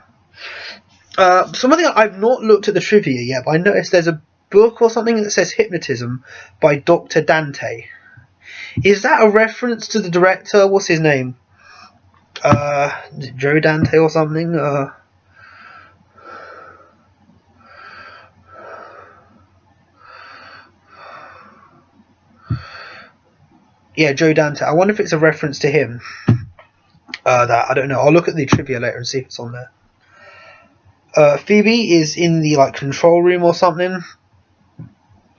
Something I've not looked at the trivia yet, but I noticed there's a book or something that says Hypnotism by Dr. Dante. Is that a reference to the director? What's his name? Is it Joe Dante or something? Yeah, Joe Dante. I wonder if it's a reference to him. That I don't know. I'll look at the trivia later and see if it's on there. Phoebe is in the control room or something.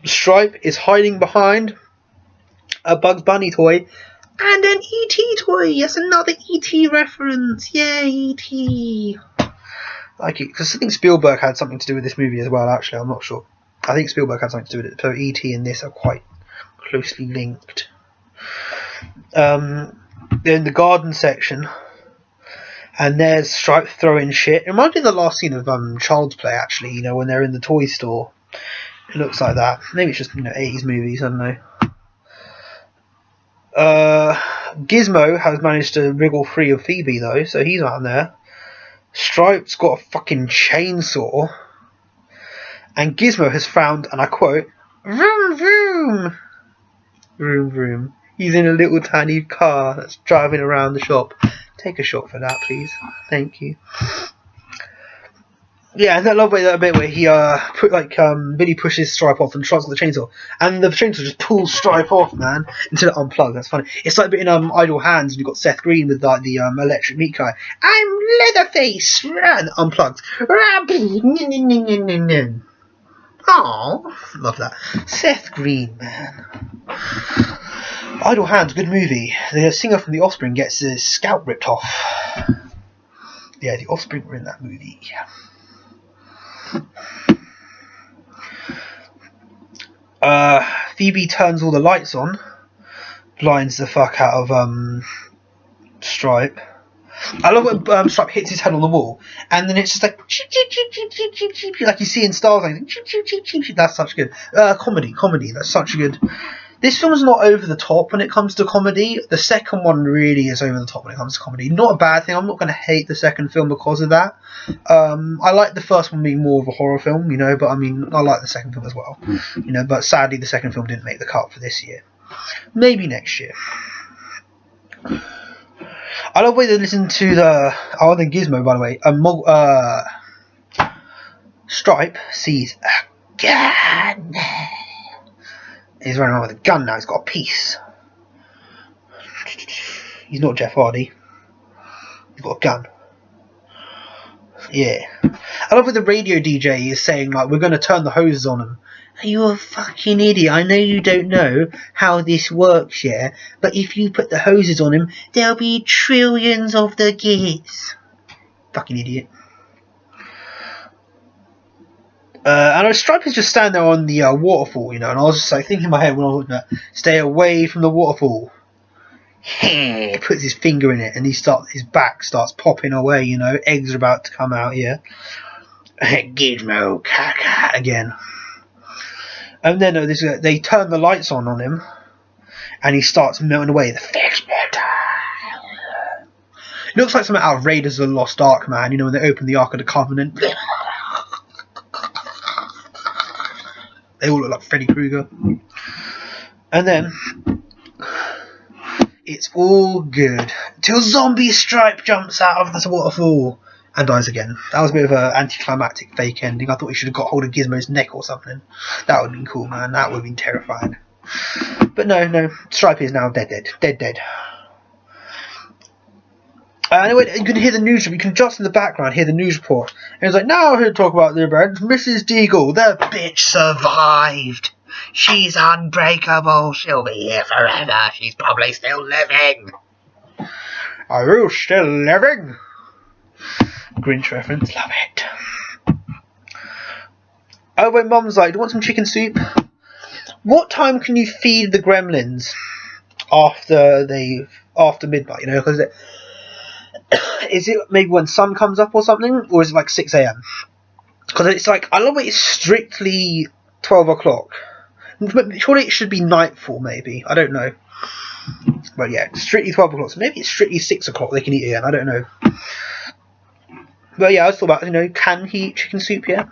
Stripe is hiding behind a Bugs Bunny toy and an E.T. toy. Yes, another E.T. reference. Yay, E.T. Like it, because I think Spielberg had something to do with this movie as well. Actually, I'm not sure. I think Spielberg had something to do with it. So E.T. and this are quite closely linked. They're in the garden section, and there's Stripe throwing shit. It reminds me of the last scene of Child's Play, actually. You know, when they're in the toy store. It looks like that. Maybe it's just 80s movies. I don't know. Gizmo has managed to wriggle free of Phoebe though, so he's out there. Stripe's got a fucking chainsaw, and Gizmo has found, and I quote, "Vroom vroom, vroom vroom." He's in a little tiny car that's driving around the shop. Take a shot for that, please. Thank you. Yeah, and I love that bit where he Billy pushes Stripe off and tries with the chainsaw, and the chainsaw just pulls Stripe off, man, until it unplugs. That's funny. It's like a bit in Idle Hands, and you've got Seth Green with like the electric meat guy. I'm Leatherface, and unplugged. Oh, love that. Seth Green, man. Idle Hands, good movie. The singer from The Offspring gets his scalp ripped off. Yeah, The Offspring were in that movie. Phoebe turns all the lights on, blinds the fuck out of Stripe. I love when Stripe hits his head on the wall, and then it's just like cheep, cheep, cheep, cheep, cheep, cheep, cheep, like you see in Star Wars. Cheep, cheep, cheep, cheep, cheep. That's such good comedy. That's such a good. This film's not over the top when it comes to comedy. The second one really is over the top when it comes to comedy. Not a bad thing. I'm not going to hate the second film because of that. I like the first one being more of a horror film, but I mean, I like the second film as well. But sadly the second film didn't make the cut for this year. Maybe next year. I love the way they listen to the Gizmo, by the way. Stripe sees a gun. He's running around with a gun now. He's got a piece. He's not Jeff Hardy. He's got a gun. Yeah. I love what the radio DJ is saying, like, we're going to turn the hoses on him. Are you a fucking idiot? I know you don't know how this works, yeah? But if you put the hoses on him, there'll be trillions of the gits. Fucking idiot. And I was Stripe is just standing there on the waterfall, and I was just like thinking in my head when I was looking at, stay away from the waterfall. He puts his finger in it, and his back starts popping away. Eggs are about to come out here. Gizmo, caca again. And then they turn the lights on him, and he starts melting away. The fix metal. It looks like something out of Raiders of the Lost Ark, man. When they open the Ark of the Covenant. They all look like Freddy Krueger. And then it's all good until Zombie Stripe jumps out of the waterfall and dies again. That was a bit of an anticlimactic fake ending. I thought he should have got hold of Gizmo's neck or something. That would have been cool, man. That would have been terrifying. But no. Stripe is now dead. Anyway, you can hear the news. You can just in the background hear the news report. And it's like, now we're here to talk about the event. Mrs. Deagle, the bitch survived. She's unbreakable. She'll be here forever. She's probably still living. Are you still living? Grinch reference. Love it. Oh, when Mum's like, do you want some chicken soup? What time can you feed the Gremlins after midnight? Because is it maybe when sun comes up or something, or is it like 6 a.m? Because it's like, I love it. It's strictly 12 o'clock. Surely it should be nightfall, maybe. I don't know. But yeah, strictly 12 o'clock. So maybe it's strictly 6 o'clock they can eat again. I don't know. But yeah, I was thought about, can he eat chicken soup yet?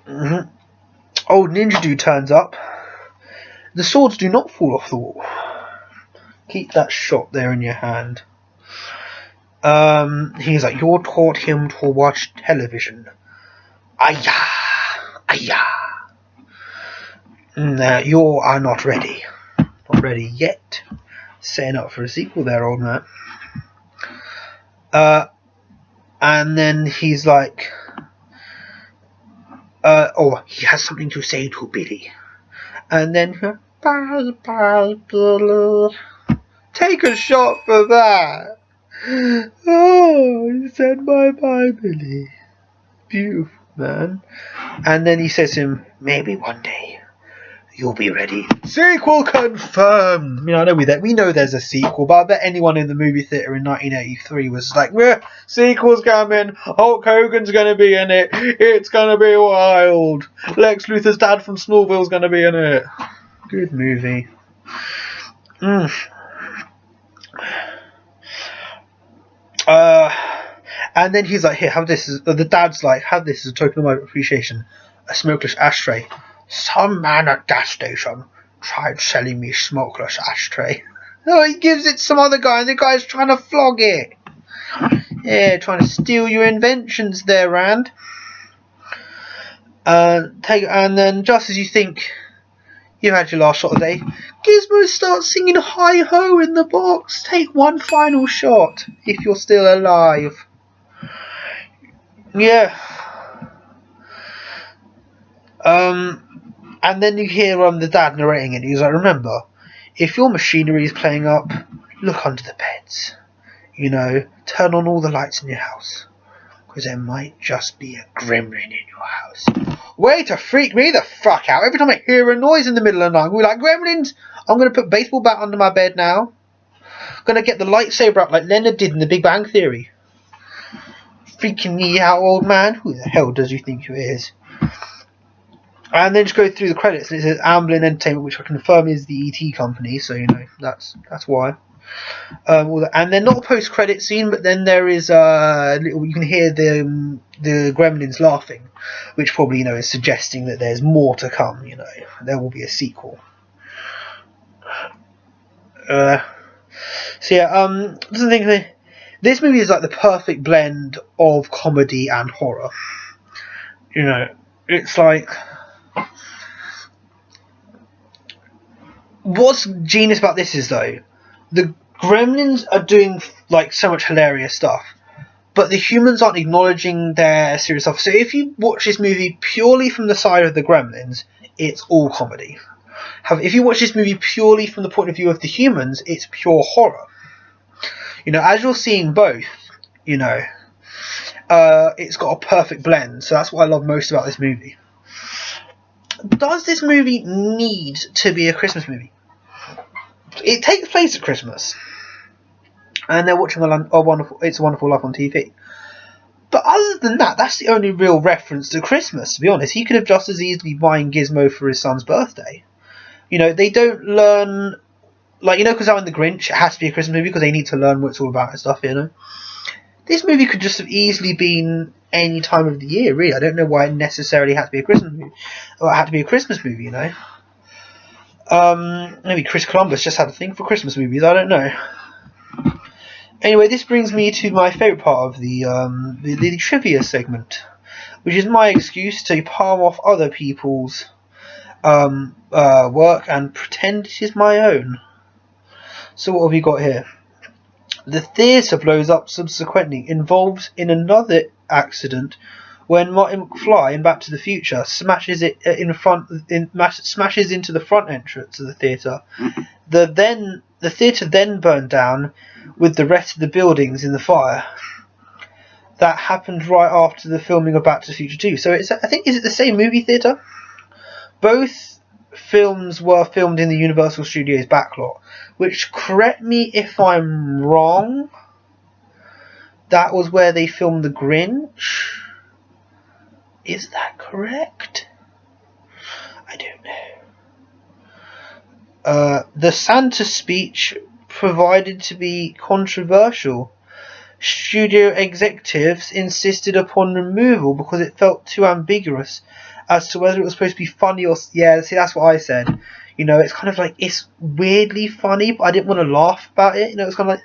Old Ninja Dude turns up. The swords do not fall off the wall. Keep that shot there in your hand. He's like, you taught him to watch television. Ayah! You are not ready. Not ready yet. Setting up for a sequel there, old man. And then he's like, he has something to say to Billy. And then, bye, Billy. Take a shot for that. Oh, he said bye, Billy. Beautiful, man. And then he says to him, maybe one day you'll be ready. Sequel confirmed. I know we know there's a sequel, but I bet anyone in the movie theatre in 1983 was like, sequel's coming. Hulk Hogan's going to be in it. It's going to be wild. Lex Luthor's dad from Smallville's going to be in it. Good movie. And then he's like, here, have this. The dad's like, have this as a token of my appreciation. A smokeless ashtray. Some man at gas station tried selling me smokeless ashtray. No, he gives it to some other guy, and the guy's trying to flog it. Yeah, trying to steal your inventions there, Rand. And then just as you think you've had your last shot of the day, Gizmo starts singing "Hi-Ho" in the box. Take one final shot if you're still alive. Yeah. And then you hear the dad narrating it. He's like, remember, if your machinery is playing up, look under the beds. You know, turn on all the lights in your house. Because there might just be a gremlin in your house. Way to freak me the fuck out. Every time I hear a noise in the middle of the night, we're like, gremlins! I'm going to put a baseball bat under my bed now. Going to get the lightsaber out like Leonard did in The Big Bang Theory. Freaking me out, old man. Who the hell does you think you is? And then just go through the credits, and it says Amblin Entertainment, which I confirm is the ET company, so you know that's why. And then not a post-credit scene, but then there is you can hear the gremlins laughing, which probably is suggesting that there's more to come. There will be a sequel. So yeah, this movie is like the perfect blend of comedy and horror. It's like. What's genius about this is, though, the gremlins are doing like so much hilarious stuff, but the humans aren't acknowledging their serious stuff. So if you watch this movie purely from the side of the gremlins, it's all comedy. However, if you watch this movie purely from the point of view of the humans, it's pure horror. As you're seeing both, it's got a perfect blend. So that's what I love most about this movie. Does this movie need to be a Christmas movie? It takes place at Christmas, and they're watching It's a Wonderful Life on TV. But other than that, that's the only real reference to Christmas, to be honest. He could have just as easily been buying Gizmo for his son's birthday. They don't learn, because I'm in The Grinch, it has to be a Christmas movie because they need to learn what it's all about and stuff, This movie could just have easily been any time of the year, really. I don't know why it necessarily had to be a Christmas movie. Or it had to be a Christmas movie, Maybe Chris Columbus just had a thing for Christmas movies, I don't know. Anyway, this brings me to my favourite part of the trivia segment, which is my excuse to palm off other people's work and pretend it is my own. So what have we got here? The theatre blows up subsequently, involved in another accident when Martin McFly in Back to the Future smashes into the front entrance of the theatre. The theatre then burned down with the rest of the buildings in the fire. That happened right after the filming of Back to the Future 2. So is it the same movie theatre? Both films were filmed in the Universal Studios backlot, which, correct me if I'm wrong, that was where they filmed The Grinch. Is that correct? I don't know. The Santa speech proved to be controversial. Studio executives insisted upon removal because it felt too ambiguous as to whether it was supposed to be funny or... Yeah, see, that's what I said. It's kind of like, it's weirdly funny, but I didn't want to laugh about it. It's kind of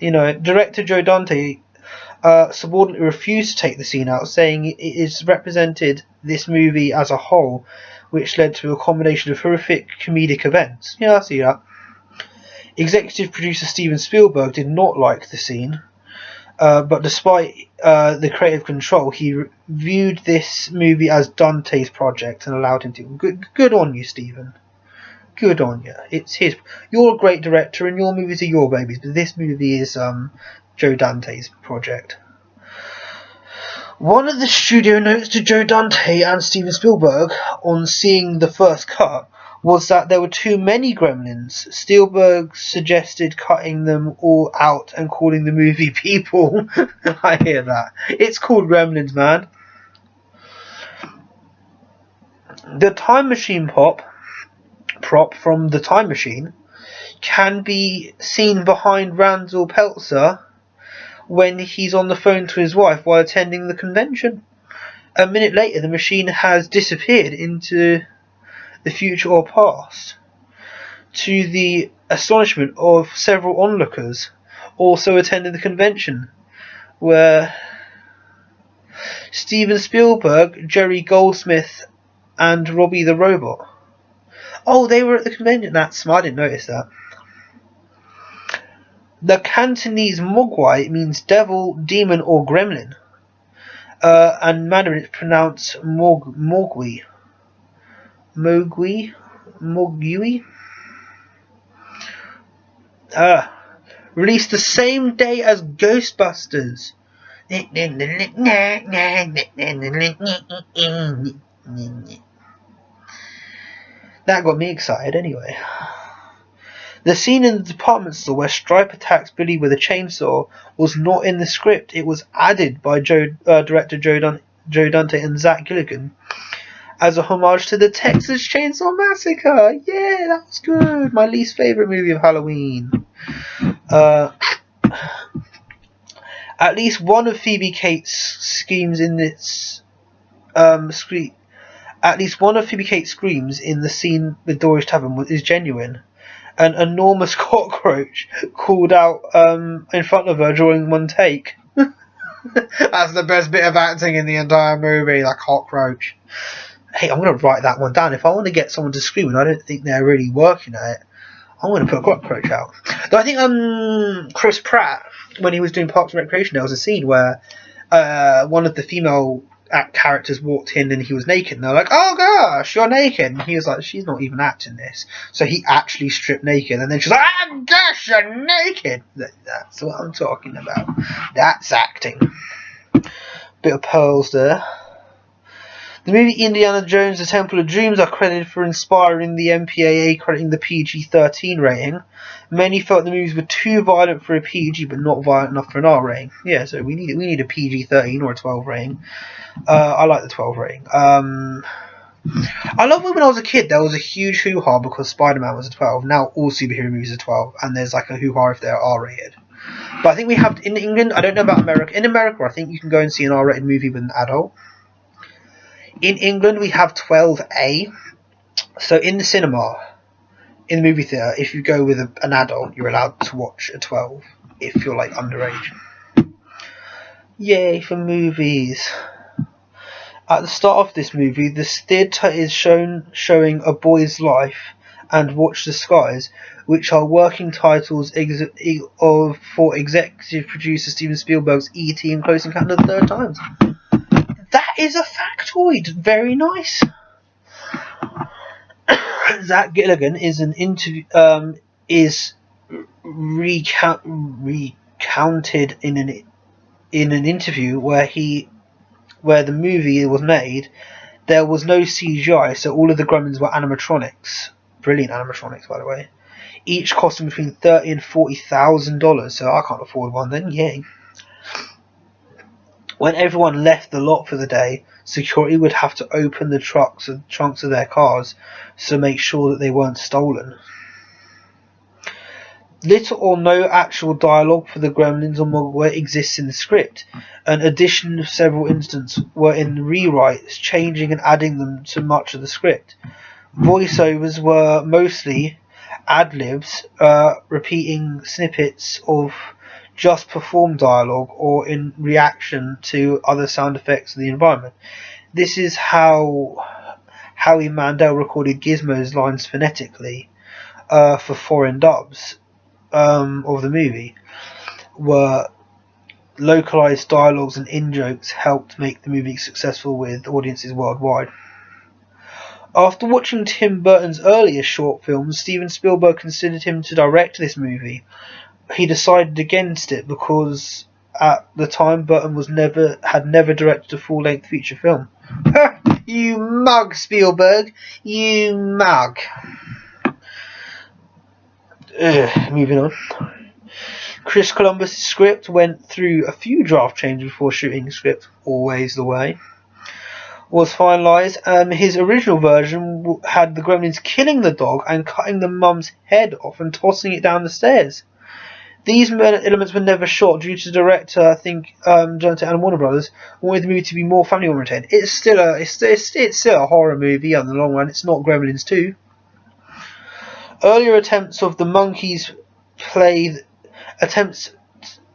like... Director Joe Dante subordinately refused to take the scene out, saying it is represented this movie as a whole, which led to a combination of horrific comedic events. Yeah, I see that. Executive producer Steven Spielberg did not like the scene, but despite the creative control, he viewed this movie as Dante's project and allowed him to. Good on you, Steven. Good on you. It's his. You're a great director, and your movies are your babies, but this movie is Joe Dante's project. One of the studio notes to Joe Dante and Steven Spielberg on seeing the first cut was that there were too many gremlins. Spielberg suggested cutting them all out and calling the movie People. I hear that. It's called Gremlins, man. The time machine prop from The Time Machine can be seen behind Randall Peltzer when he's on the phone to his wife while attending the convention. A minute later, the machine has disappeared into the future or past. to the astonishment of several onlookers also attending the convention, where Steven Spielberg, Jerry Goldsmith, and Robbie the Robot. Oh, they were at the convention. That's smart. I didn't notice that. The Cantonese Mogwai means devil, demon, or gremlin. And Mandarin it's pronounced Mogui. Mogui? Mogui? Released the same day as Ghostbusters. That got me excited anyway. The scene in the department store where Stripe attacks Billy with a chainsaw was not in the script. It was added by director Joe Dante and Zach Gilligan as a homage to the Texas Chainsaw Massacre. Yeah, that was good. My least favourite movie of Halloween. At least one of Phoebe Cates' screams in this At least one of Phoebe Cates' screams in the scene with Dory's Tavern is genuine. An enormous cockroach called out in front of her during one take. That's the best bit of acting in the entire movie, that cockroach. Hey, I'm going to write that one down. If I want to get someone to scream and I don't think they're really working at it, I'm going to put a cockroach out. Though I think Chris Pratt, when he was doing Parks and Recreation, there was a scene where one of the female characters walked in and he was naked, and they're like, "Oh gosh, you're naked," and he was like, "She's not even acting this," so he actually stripped naked, and then she's like, "Ah gosh, you're naked." That's what I'm talking about. That's acting. Bit of pearls there. The movie Indiana Jones: The Temple of Dreams are credited for inspiring the MPAA, crediting the PG-13 rating. Many felt the movies were too violent for a PG, but not violent enough for an R rating. Yeah, so we need a PG-13 or a 12 rating. I like the 12 rating. I love when I was a kid there was a huge hoo-ha because Spider-Man was a 12. Now all superhero movies are 12, and there's like a hoo-ha if they're R-rated. But I think we have in England. I don't know about America. In America, I think you can go and see an R-rated movie with an adult. In England, we have 12A. So in the cinema, in the movie theatre, if you go with an adult, you're allowed to watch a 12 if you're like underage. Yay for movies. At the start of this movie, the theatre is showing A Boy's Life and Watch the Skies, which are working titles for executive producer Steven Spielberg's E.T. and Close Encounter of the Third Time. That is a factoid. Very nice. Zach Gilligan is recounted in an interview where the movie was made. There was no CGI, so all of the Gremlins were animatronics. Brilliant animatronics, by the way. Each costing between $30,000 and $40,000, so I can't afford one. Then yay. When everyone left the lot for the day, security would have to open the trunks of their cars to make sure that they weren't stolen. Little or no actual dialogue for the Gremlins or Mogwai exists in the script. An addition of several instances were in rewrites, changing and adding them to much of the script. Voiceovers were mostly ad-libs, repeating snippets of just performed dialogue or in reaction to other sound effects of the environment. This is how Howie Mandel recorded Gizmo's lines phonetically for foreign dubs of the movie, where localized dialogues and in-jokes helped make the movie successful with audiences worldwide. After watching Tim Burton's earlier short films, Steven Spielberg considered him to direct this movie. He decided against it because at the time Burton had never directed a full-length feature film. You mug, Spielberg! You mug! Moving on. Chris Columbus' script went through a few draft changes before shooting the script. Always the way. Was finalised. His original version had the Gremlins killing the dog and cutting the mum's head off and tossing it down the stairs. These elements were never shot due to the director, I think, Jonathan and Warner Brothers wanted the movie to be more family oriented. It's still a horror movie in the long run. It's not Gremlins 2. Earlier attempts of the monkeys play attempts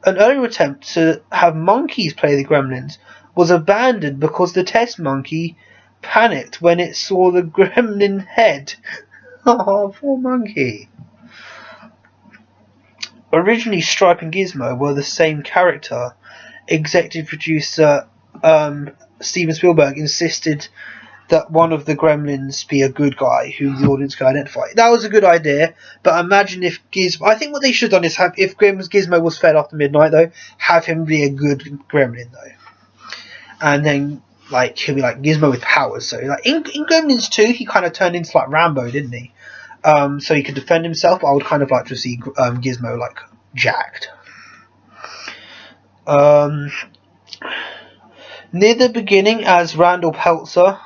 An earlier attempt to have monkeys play the Gremlins was abandoned because the test monkey panicked when it saw the gremlin head. Oh, poor monkey. Originally, Stripe and Gizmo were the same character. Executive producer Steven Spielberg insisted that one of the gremlins be a good guy whom the audience could identify. That was a good idea, but imagine if Gizmo... I think what they should have done is have... If Gizmo was fed after midnight, though, have him be a good gremlin, though. And then, like, he'll be like Gizmo with powers. So, like, in Gremlins 2, he kind of turned into, like, Rambo, didn't he? So he could defend himself, but I would kind of like to see Gizmo, like, jacked. Near the beginning, as Randall Peltzer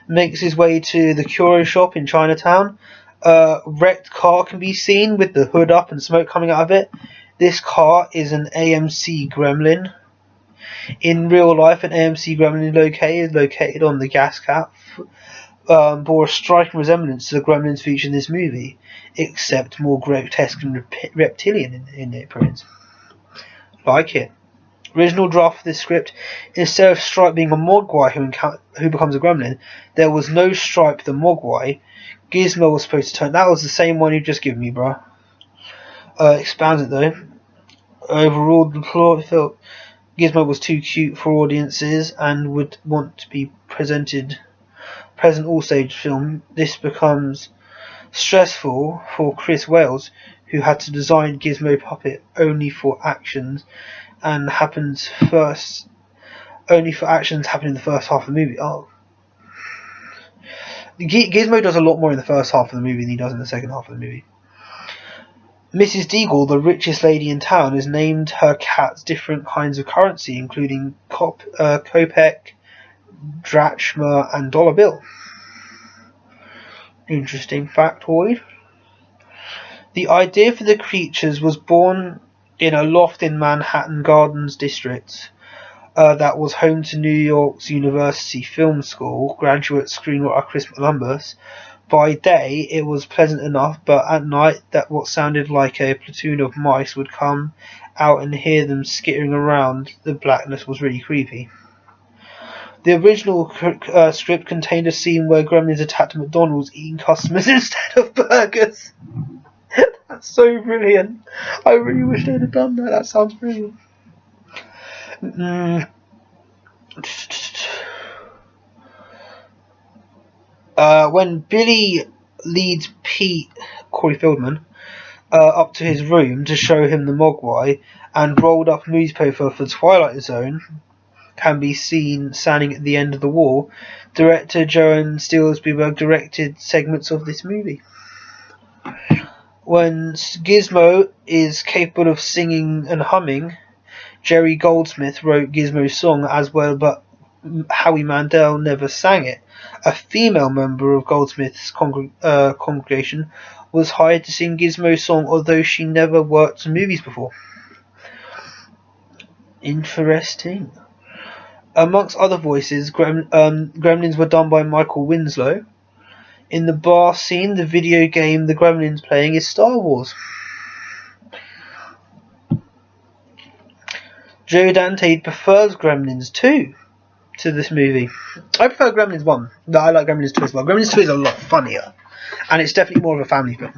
makes his way to the curio shop in Chinatown, a wrecked car can be seen with the hood up and smoke coming out of it. This car is an AMC Gremlin. In real life, an AMC Gremlin located on the gas cap bore a striking resemblance to the Gremlins featured in this movie, except more grotesque and reptilian in appearance. Like it. Original draft of this script, instead of Stripe being a Mogwai who becomes a Gremlin, there was no Stripe the Mogwai. Gizmo was supposed to turn... That was the same one you just given me, bro. Expands it, though. Overall, the plot felt Gizmo was too cute for audiences and would want to be present all stage film. This becomes stressful for Chris Wales, who had to design Gizmo puppet only for actions happen in the first half of the movie. Oh, Gizmo does a lot more in the first half of the movie than he does in the second half of the movie. Mrs. Deagle, the richest lady in town, has named her cats different kinds of currency, including kopeck, drachma, and dollar bill. Interesting factoid. The idea for the creatures was born in a loft in Manhattan Gardens district that was home to New York's University Film School graduate screenwriter Chris Columbus. By day it was pleasant enough, but at night that what sounded like a platoon of mice would come out and hear them skittering around. The blackness was really creepy. The original script contained a scene where gremlins attacked McDonald's, eating customers instead of burgers. That's so brilliant. I really wish they'd have done that. That sounds brilliant. When Billy leads Pete, Corey Feldman, up to his room to show him the Mogwai, and rolled up newspaper for Twilight Zone can be seen standing at the end of the wall, director Joan Spielberg directed segments of this movie. When Gizmo is capable of singing and humming, Jerry Goldsmith wrote Gizmo's song as well, but Howie Mandel never sang it. A female member of Goldsmith's congregation was hired to sing Gizmo's song, although she never worked in movies before. Interesting. Amongst other voices, Gremlins were done by Michael Winslow. In the bar scene, the video game the Gremlins playing is Star Wars. Joe Dante prefers Gremlins 2 to this movie. I prefer Gremlins 1. No, I like Gremlins 2 as well. Gremlins 2 is a lot funnier, and it's definitely more of a family film.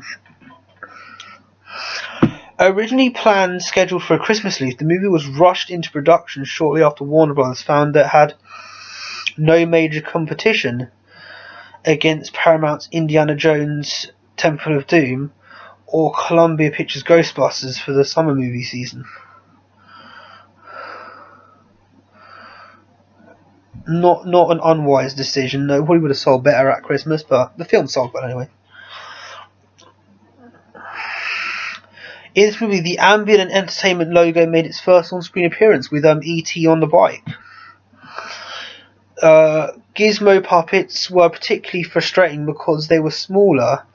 Originally scheduled for a Christmas release, the movie was rushed into production shortly after Warner Bros. Found that it had no major competition against Paramount's Indiana Jones Temple of Doom or Columbia Pictures Ghostbusters for the summer movie season. Not an unwise decision. No, probably would have sold better at Christmas, but the film sold well anyway. In this movie, the Ambient and Entertainment logo made its first on-screen appearance with E.T. on the bike. Gizmo puppets were particularly frustrating because they were smaller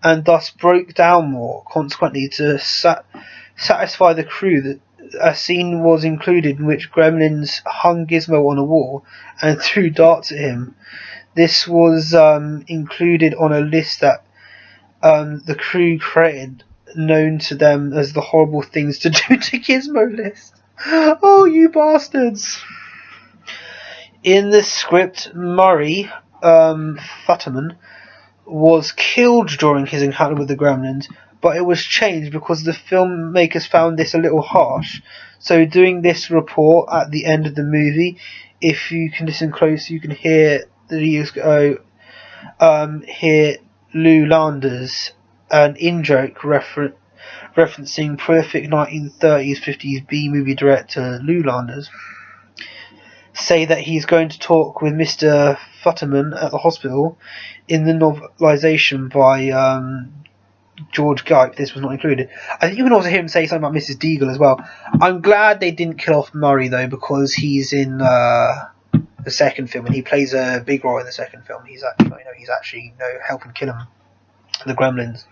and thus broke down more. Consequently, to satisfy the crew, a scene was included in which Gremlins hung Gizmo on a wall and threw darts at him. This was included on a list that the crew created, known to them as the horrible things to do to Gizmo list. Oh, you bastards! In the script, Murray Futterman was killed during his encounter with the Gremlins, but it was changed because the filmmakers found this a little harsh. So doing this report at the end of the movie, if you can listen close, you can hear the videos go, hear Lou Landers, an in-joke referencing prolific 1930s, 50s B-movie director Lou Landers, say that he's going to talk with Mr. Futterman at the hospital. In the novelisation by George Gype, this was not included. I think you can also hear him say something about Mrs. Deagle as well. I'm glad they didn't kill off Murray though, because he's in the second film and he plays a big role in the second film. He's actually helping kill him, the Gremlins.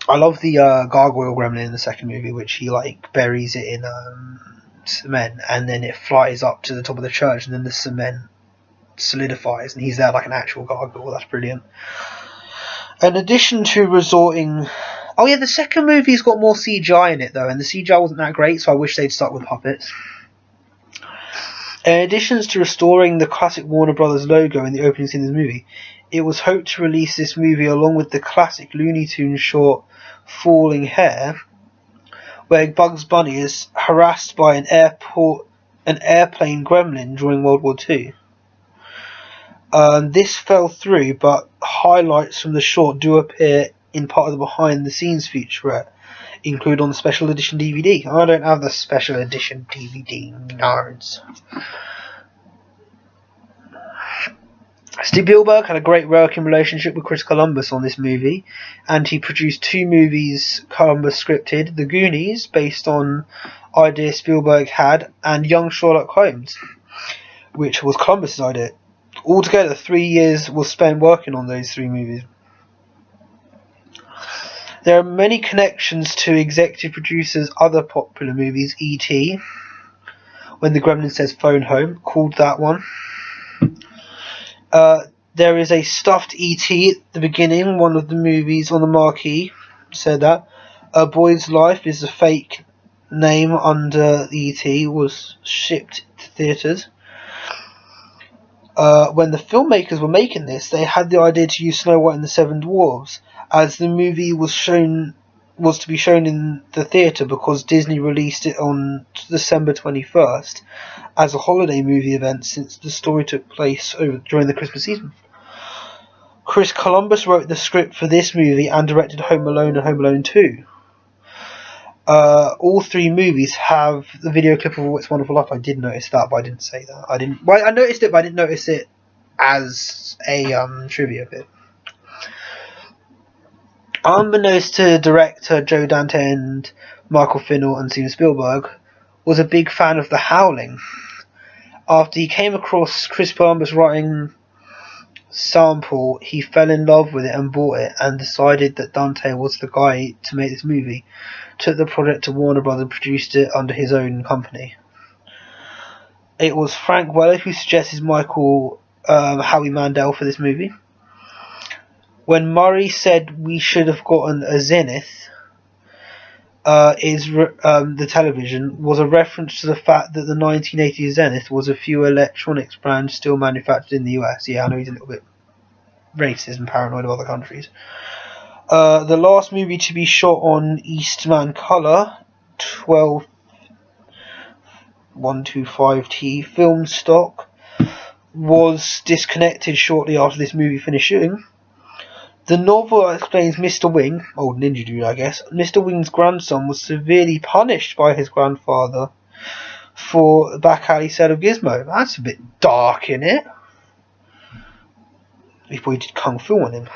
I love the gargoyle gremlin in the second movie, which he buries it in cement, and then it flies up to the top of the church, and then the cement solidifies, and he's there like an actual gargoyle. That's brilliant. In addition to resorting, the second movie's got more CGI in it though, and the CGI wasn't that great, so I wish they'd stuck with puppets. In addition to restoring the classic Warner Brothers logo in the opening scene of the movie, it was hoped to release this movie along with the classic Looney Tunes short Falling Hair, where Bugs Bunny is harassed by an airplane gremlin during World War II. This fell through, but highlights from the short do appear in part of the behind the scenes featurette, included on the special edition DVD. I don't have the special edition DVD, nerds. Spielberg had a great working relationship with Chris Columbus on this movie, and he produced 2 movies Columbus scripted: The Goonies, based on idea Spielberg had, and Young Sherlock Holmes, which was Columbus's idea. Altogether, 3 years was spent working on those 3 movies. There are many connections to executive producers' other popular movies. E.T., When the Gremlin Says Phone Home, called that one. There is a stuffed E.T. at the beginning, one of the movies on the marquee said that. A Boy's Life is a fake name under E.T. was shipped to theatres. When the filmmakers were making this, they had the idea to use Snow White and the Seven Dwarfs, as the movie was to be shown in the theatre because Disney released it on December 21st as a holiday movie event, since the story took place during the Christmas season. Chris Columbus wrote the script for this movie and directed Home Alone and Home Alone 2. All 3 movies have the video clip of It's Wonderful Life. I did notice that, but I didn't say that. I noticed it, but I didn't notice it as a trivia bit. Unbeknownst to director Joe Dante and Michael Finnell and Steven Spielberg, was a big fan of The Howling. After he came across Chris Columbus writing sample, he fell in love with it and bought it, and decided that Dante was the guy to make this movie. Took the project to Warner Brothers and produced it under his own company. It was Frank Weller who suggested Michael Howie Mandel for this movie. When Murray said we should have gotten a Zenith, the television, was a reference to the fact that the 1980 Zenith was a few electronics brands still manufactured in the US. Yeah, I know he's a little bit racist and paranoid of other countries. The last movie to be shot on Eastman Color 12125T film stock was disconnected shortly after this movie finished shooting. The novel explains Mr. Wing, old ninja dude I guess, Mr. Wing's grandson was severely punished by his grandfather for the back alley sale of Gizmo. That's a bit dark, innit? Before he did Kung Fu on him.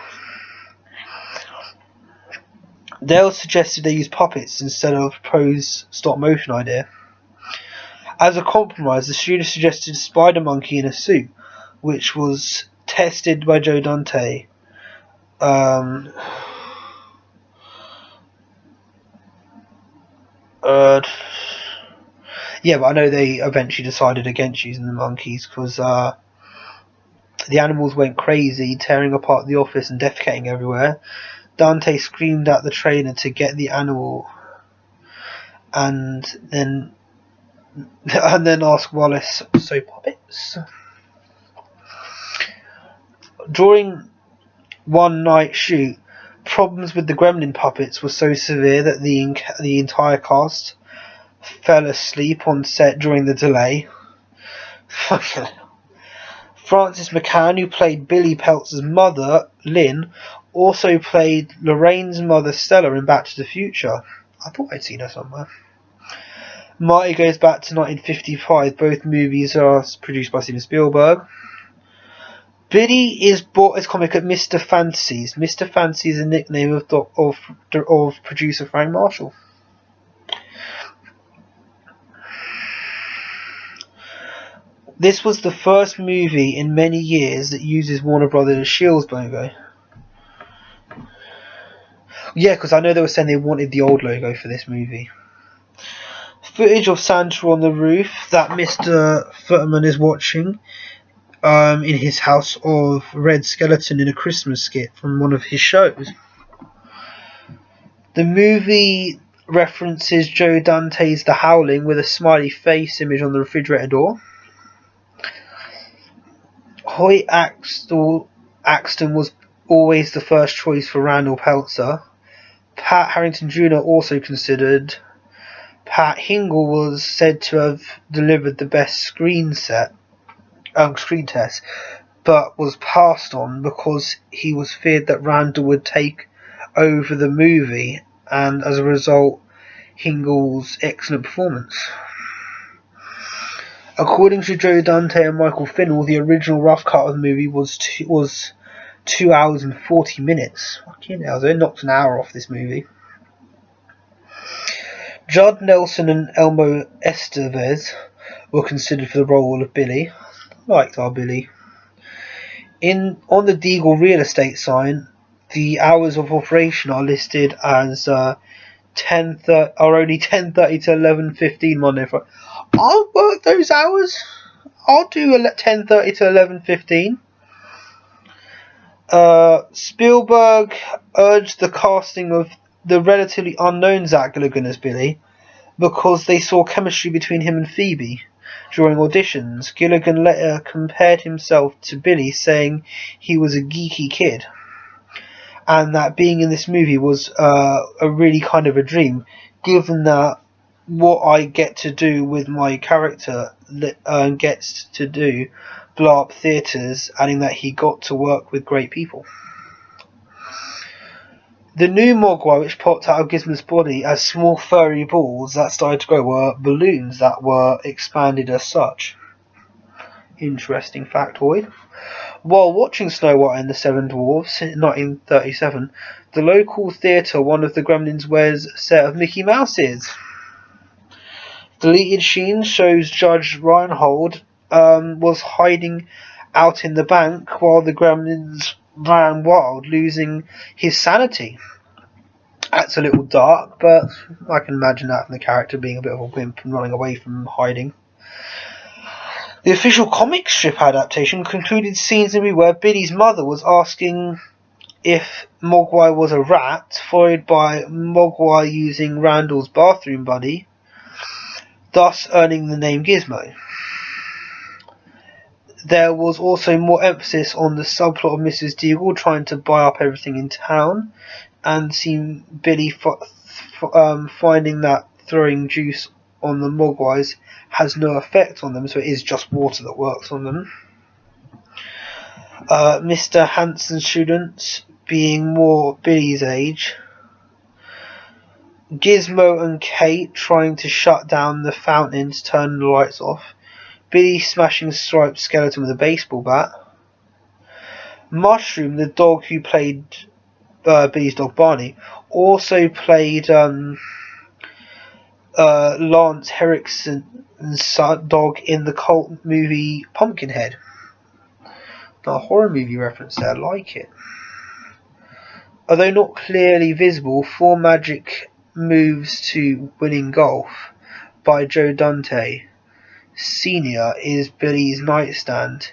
Dale suggested they use puppets instead of Poe's stop motion idea. As a compromise, the studio suggested a spider monkey in a suit, which was tested by Joe Dante. Yeah, but I know they eventually decided against using the monkeys because The animals went crazy, tearing apart the office and defecating everywhere. Dante screamed at the trainer to get the animal and then asked Wallace, "So puppets?" During one night shoot, problems with the Gremlin puppets were so severe that the entire cast fell asleep on set during the delay. Frances McCann, who played Billy Peltz's mother, Lynn, also played Lorraine's mother, Stella, in Back to the Future. I thought I'd seen her somewhere. Marty Goes Back to 1955. Both movies are produced by Steven Spielberg. Billy is bought his comic at Mr. Fantasy's. Mr. Fantasy is a nickname of producer Frank Marshall. This was the first movie in many years that uses Warner Brothers' Shields logo. Yeah, because I know they were saying they wanted the old logo for this movie. Footage of Santa on the roof that Mr. Futterman is watching in his house of Red Skeleton in a Christmas skit from one of his shows. The movie references Joe Dante's The Howling with a smiley face image on the refrigerator door. Hoyt Axton was always the first choice for Randall Peltzer. Pat Harrington Jr. also considered. Pat Hingle was said to have delivered the best screen test, but was passed on because he was feared that Randall would take over the movie, and as a result, Hingle's excellent performance. According to Joe Dante and Michael Finnell, the original rough cut of the movie was 2 hours and 40 minutes. Fucking hell, they knocked an hour off this movie. Judd Nelson and Elmo Estevez were considered for the role of Billy. Liked our Billy. On the Deagle real estate sign, the hours of operation are listed as only 10:30 to 11:15 Monday. I'll work those hours. I'll do 10:30 to 11:15. Spielberg urged the casting of the relatively unknown Zach Gilligan as Billy because they saw chemistry between him and Phoebe during auditions. Gilligan later compared himself to Billy, saying he was a geeky kid and that being in this movie was a really kind of a dream, given that what I get to do with my character gets to do blow up theatres, adding that he got to work with great people. The new Mogwai which popped out of Gizmo's body as small furry balls that started to grow were balloons that were expanded as such. Interesting factoid. While watching Snow White and the Seven Dwarfs in 1937, the local theatre one of the Gremlins wears a set of Mickey Mouses. Deleted scene shows Judge Reinhold was hiding out in the bank while the Gremlins ran wild, losing his sanity. That's a little dark, but I can imagine that from the character being a bit of a wimp and running away from hiding. The official comic strip adaptation concluded scenes where Billy's mother was asking if Mogwai was a rat, followed by Mogwai using Randall's bathroom buddy, thus earning the name Gizmo. There was also more emphasis on the subplot of Mrs. Deagle trying to buy up everything in town, and seeing Billy finding that throwing juice on the Mogwais has no effect on them, so it is just water that works on them. Mr. Hanson's students being more Billy's age. Gizmo and Kate trying to shut down the fountain to turn the lights off. Billy smashing Striped Skeleton with a baseball bat. Mushroom, the dog who played Billy's dog Barney, also played Lance Henriksen's dog in the cult movie Pumpkinhead. A horror movie reference there, I like it. Although not clearly visible, 4 magic moves to winning golf by Joe Dante Sr. is Billy's nightstand.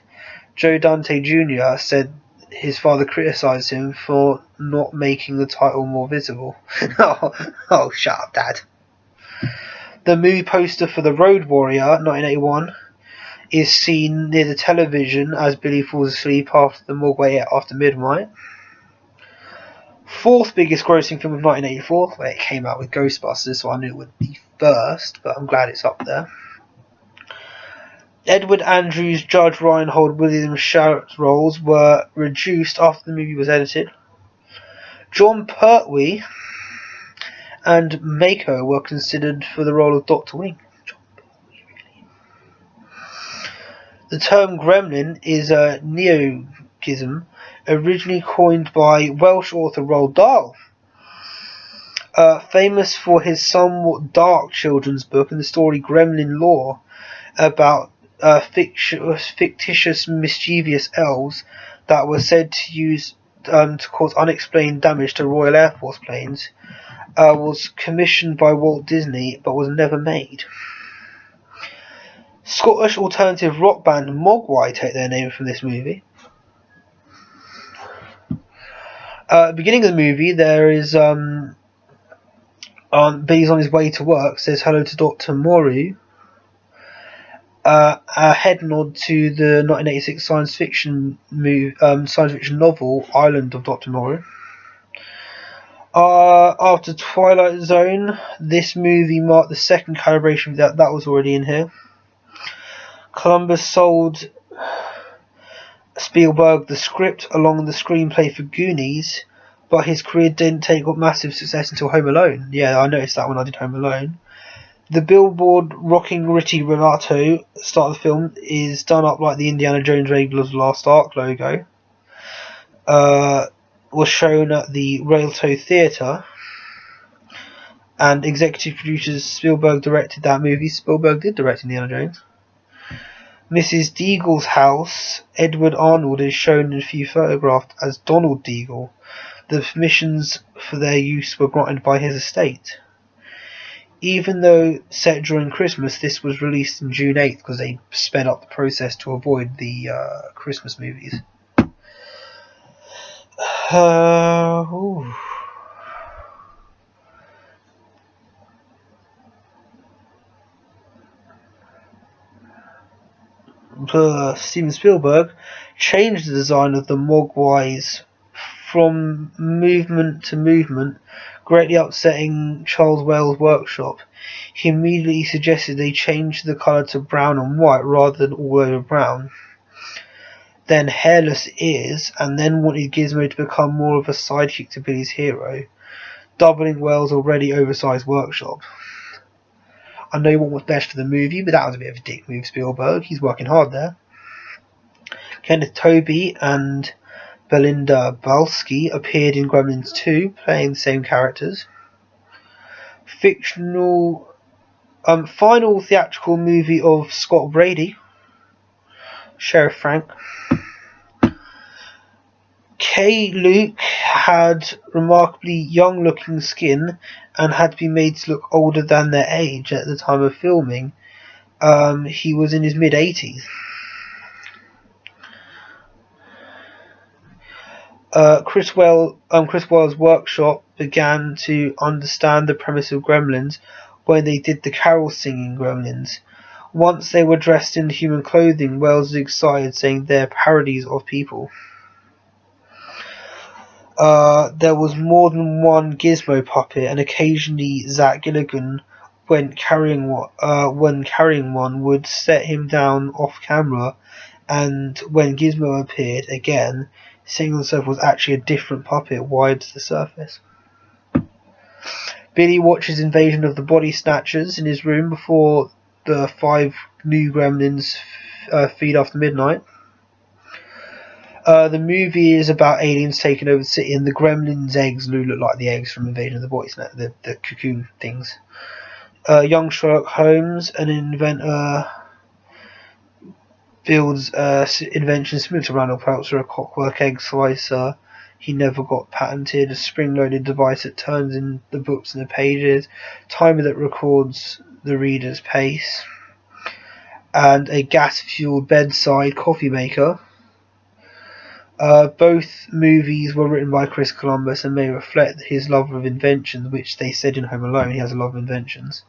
Joe Dante Jr. said his father criticised him for not making the title more visible. oh, shut up, Dad. The movie poster for The Road Warrior, 1981, is seen near the television as Billy falls asleep after the Mogwai after midnight. Fourth biggest grossing film of 1984, where it came out with Ghostbusters, so I knew it would be first, but I'm glad it's up there. Edward Andrews, Judge Reinhold Williams Sharrock's roles were reduced after the movie was edited. John Pertwee and Mako were considered for the role of Dr. Wing. The term gremlin is a neologism originally coined by Welsh author Roald Dahl, famous for his somewhat dark children's book and the story Gremlin Lore, about fictitious mischievous elves that were said to cause unexplained damage to Royal Air Force planes, was commissioned by Walt Disney but was never made. Scottish alternative rock band Mogwai take their name from this movie. At the beginning of the movie, there is Billy's on his way to work, says hello to Dr. Moru. A head nod to the 1986 science fiction novel Island of Dr. Moreau. After Twilight Zone, this movie marked the second calibration that was already in here. Columbus sold Spielberg the script along with the screenplay for Goonies, but his career didn't take up massive success until Home Alone. Yeah, I noticed that when I did Home Alone. The billboard Rocking Ritty Renato start of the film is done up like the Indiana Jones Raiders Lost Ark logo. Was shown at the Rialto Theatre, and executive producers Spielberg directed that movie. Spielberg did direct Indiana Jones. Mrs. Deagle's house, Edward Arnold, is shown in a few photographs as Donald Deagle. The permissions for their use were granted by his estate. Even though set during Christmas, this was released on June 8th because they sped up the process to avoid the Christmas movies. Steven Spielberg changed the design of the Mogwais from movement to movement, greatly upsetting Charles Wales' workshop. He immediately suggested they change the colour to brown and white rather than all over brown. Then hairless ears, and then wanted Gizmo to become more of a sidekick to Billy's hero, doubling Wales' already oversized workshop. I know you want what's best for the movie, but that was a bit of a dick move, Spielberg. He's working hard there. Kenneth Tobey and Belinda Balsky appeared in Gremlins 2, playing the same characters. Fictional final theatrical movie of Scott Brady, Sheriff Frank. Kay Luke had remarkably young-looking skin and had been made to look older than their age at the time of filming. He was in his mid-80s. Chris Well's workshop began to understand the premise of Gremlins when they did the carol singing Gremlins. Once they were dressed in human clothing, Wells was excited, saying they're parodies of people. There was more than one Gizmo puppet, and occasionally Zach Gilligan, when carrying one, would set him down off camera, and when Gizmo appeared again, seeing himself was actually a different puppet wired to the surface. Billy watches Invasion of the Body Snatchers in his room before the 5 new Gremlins feed after midnight. The movie is about aliens taking over the city, and the Gremlins' eggs look like the eggs from Invasion of the Body Snatchers, the cocoon things. Young Sherlock Holmes, an inventor, builds invention similar to Randall Peltzer, a clockwork egg slicer. He never got patented. A spring-loaded device that turns in the books and the pages, timer that records the reader's pace, and a gas-fueled bedside coffee maker. Both movies were written by Chris Columbus and may reflect his love of inventions, which they said in Home Alone he has a love of inventions.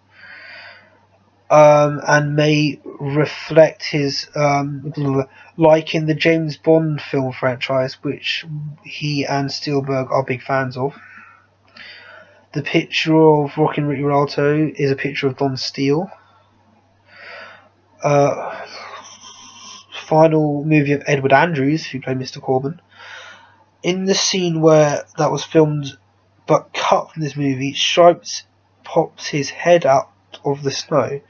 And may reflect his like in the James Bond film franchise, which he and Spielberg are big fans of. The picture of Rockin' Ricky Rialto is a picture of Don Steele. Final movie of Edward Andrews, who played Mr. Corbin. In the scene where that was filmed but cut from this movie, Stripes pops his head out of the snow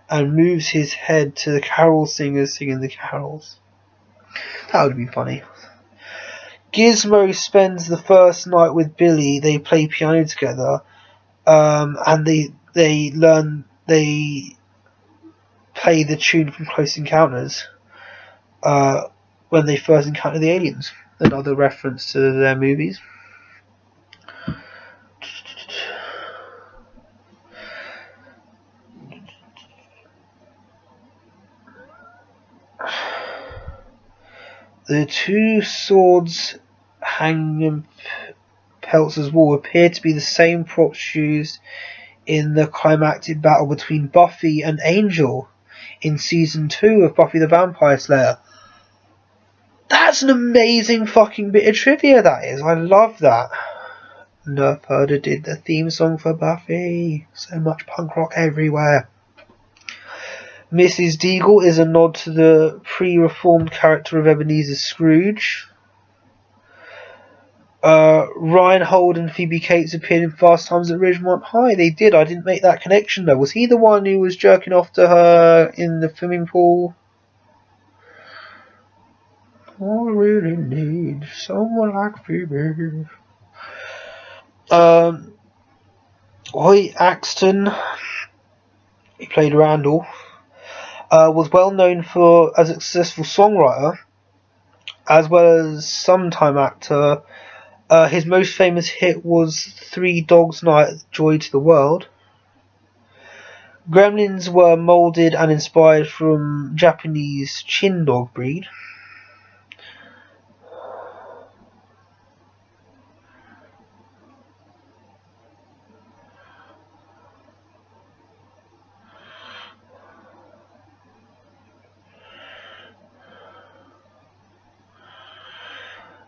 and moves his head to the carol singers singing the carols. That would be funny. Gizmo spends the first night with Billy. They play piano together, and they play the tune from Close Encounters when they first encounter the aliens. Another reference to their movies. The two swords hanging in Peltzer's wall appear to be the same props used in the climactic battle between Buffy and Angel in season 2 of Buffy the Vampire Slayer. That's an amazing fucking bit of trivia, that is. I love that. Nerf Herder did the theme song for Buffy. So much punk rock everywhere. Mrs. Deagle is a nod to the pre-reformed character of Ebenezer Scrooge. Reinhold and Phoebe Cates appeared in Fast Times at Ridgemont High. They did. I didn't make that connection though. Was he the one who was jerking off to her in the swimming pool? I really need someone like Phoebe. Hoyt Axton, he played Randall, was well known as a successful songwriter as well as sometime actor. His most famous hit was Three Dogs Night, Joy to the World. Gremlins were moulded and inspired from Japanese chin dog breed.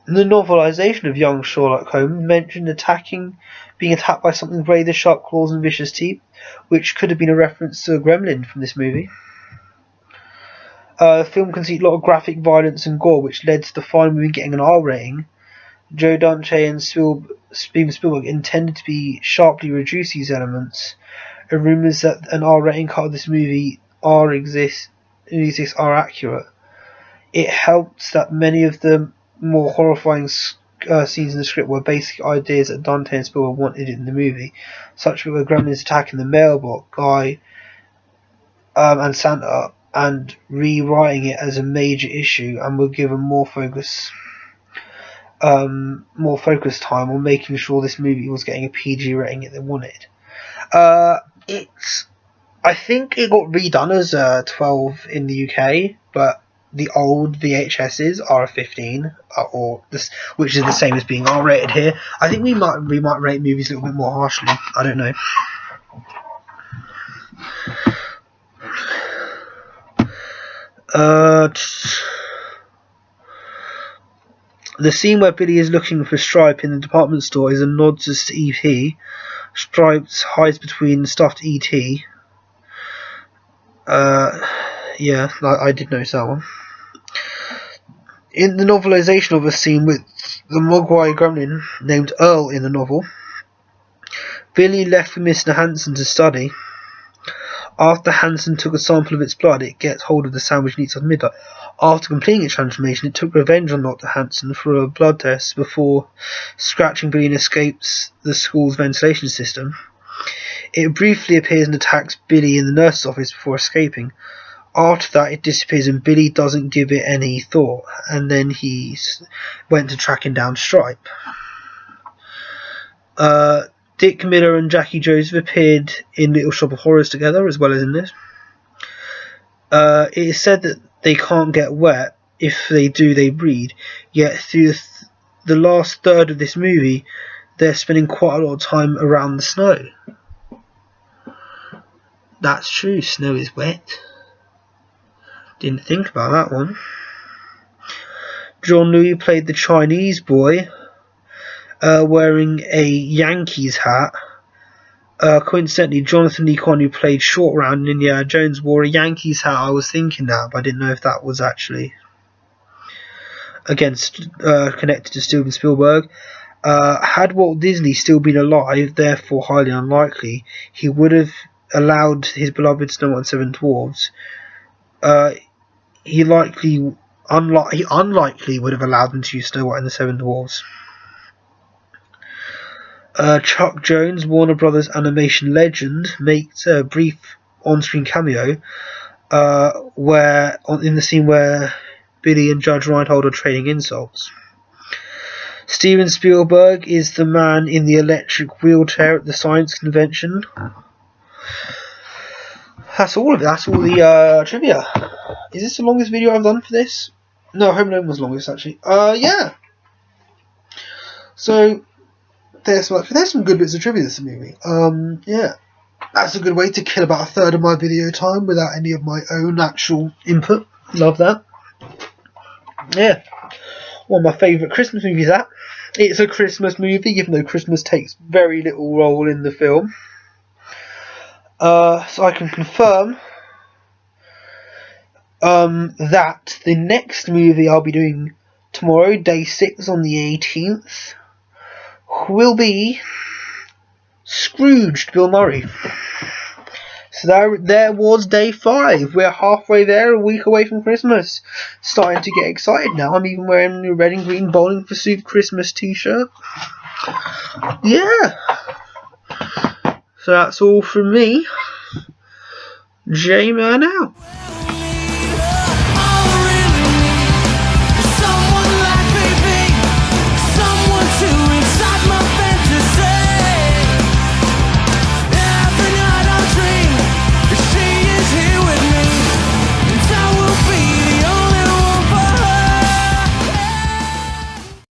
The novelisation of young Sherlock Holmes mentioned being attacked by something grey with sharp claws and vicious teeth, which could have been a reference to a gremlin from this movie. The film contained a lot of graphic violence and gore, which led to the final movie getting an R rating. Joe Dante and Steven Spielberg intended to sharply reduce these elements. Rumours that an R rating cut of this movie are accurate. It helps that many of the more horrifying scenes in the script were basic ideas that Dante and Spielberg wanted in the movie, such as the Gremlins attacking the mailbox guy and Santa, and rewriting it as a major issue, and were given more focus time on making sure this movie was getting a PG rating that they wanted. I think it got redone as 12 in the UK, but the old VHSs are a 15, which is the same as being R-rated here. I think we might rate movies a little bit more harshly. I don't know. The scene where Billy is looking for Stripe in the department store is a nod to E.T. Stripes hides between stuffed E.T. Yeah, I did notice that one. In the novelisation of a scene with the Mogwai gremlin named Earl in the novel, Billy left with Mr. Hanson to study. After Hanson took a sample of its blood, it gets hold of the sandwich and eats at midnight. After completing its transformation, it took revenge on Dr. Hanson for a blood test before scratching Billy and escapes the school's ventilation system. It briefly appears and attacks Billy in the nurse's office before escaping. After that, it disappears and Billy doesn't give it any thought, and then he went to tracking down Stripe. Dick Miller and Jackie Joseph appeared in Little Shop of Horrors together, as well as in this. It is said that they can't get wet, if they do, they breed. Yet through the last third of this movie, they're spending quite a lot of time around the snow. That's true, snow is wet. Didn't think about that one. John Louis played the Chinese boy, wearing a Yankees hat. Coincidentally, Jonathan Lee Kwan, who played Short Round in Indiana Jones, wore a Yankees hat. I was thinking that, but I didn't know if that was actually connected to Steven Spielberg. Had Walt Disney still been alive, therefore highly unlikely, he would have allowed his beloved Snow White and Seven Dwarfs. He unlikely would have allowed them to use Snow White and the Seven Dwarfs. Chuck Jones, Warner Brothers animation legend, makes a brief on-screen cameo in the scene where Billy and Judge Reinhold are trading insults. Steven Spielberg is the man in the electric wheelchair at the science convention. That's all of it. That's all the trivia. Is this the longest video I've done for this? No, Home Alone was longest actually. Yeah. So there's some good bits of trivia in this movie. Yeah. That's a good way to kill about a third of my video time without any of my own actual input. Love that. Yeah. One of my favourite Christmas movies, that. It's a Christmas movie, even though Christmas takes very little role in the film. So I can confirm that the next movie I'll be doing tomorrow, day 6 on the 18th, will be Scrooged, Bill Murray. So there was day 5. We're halfway there, a week away from Christmas. Starting to get excited now. I'm even wearing a red and green Bowling for Soup Christmas t-shirt. Yeah. So that's all from me. J-Man out.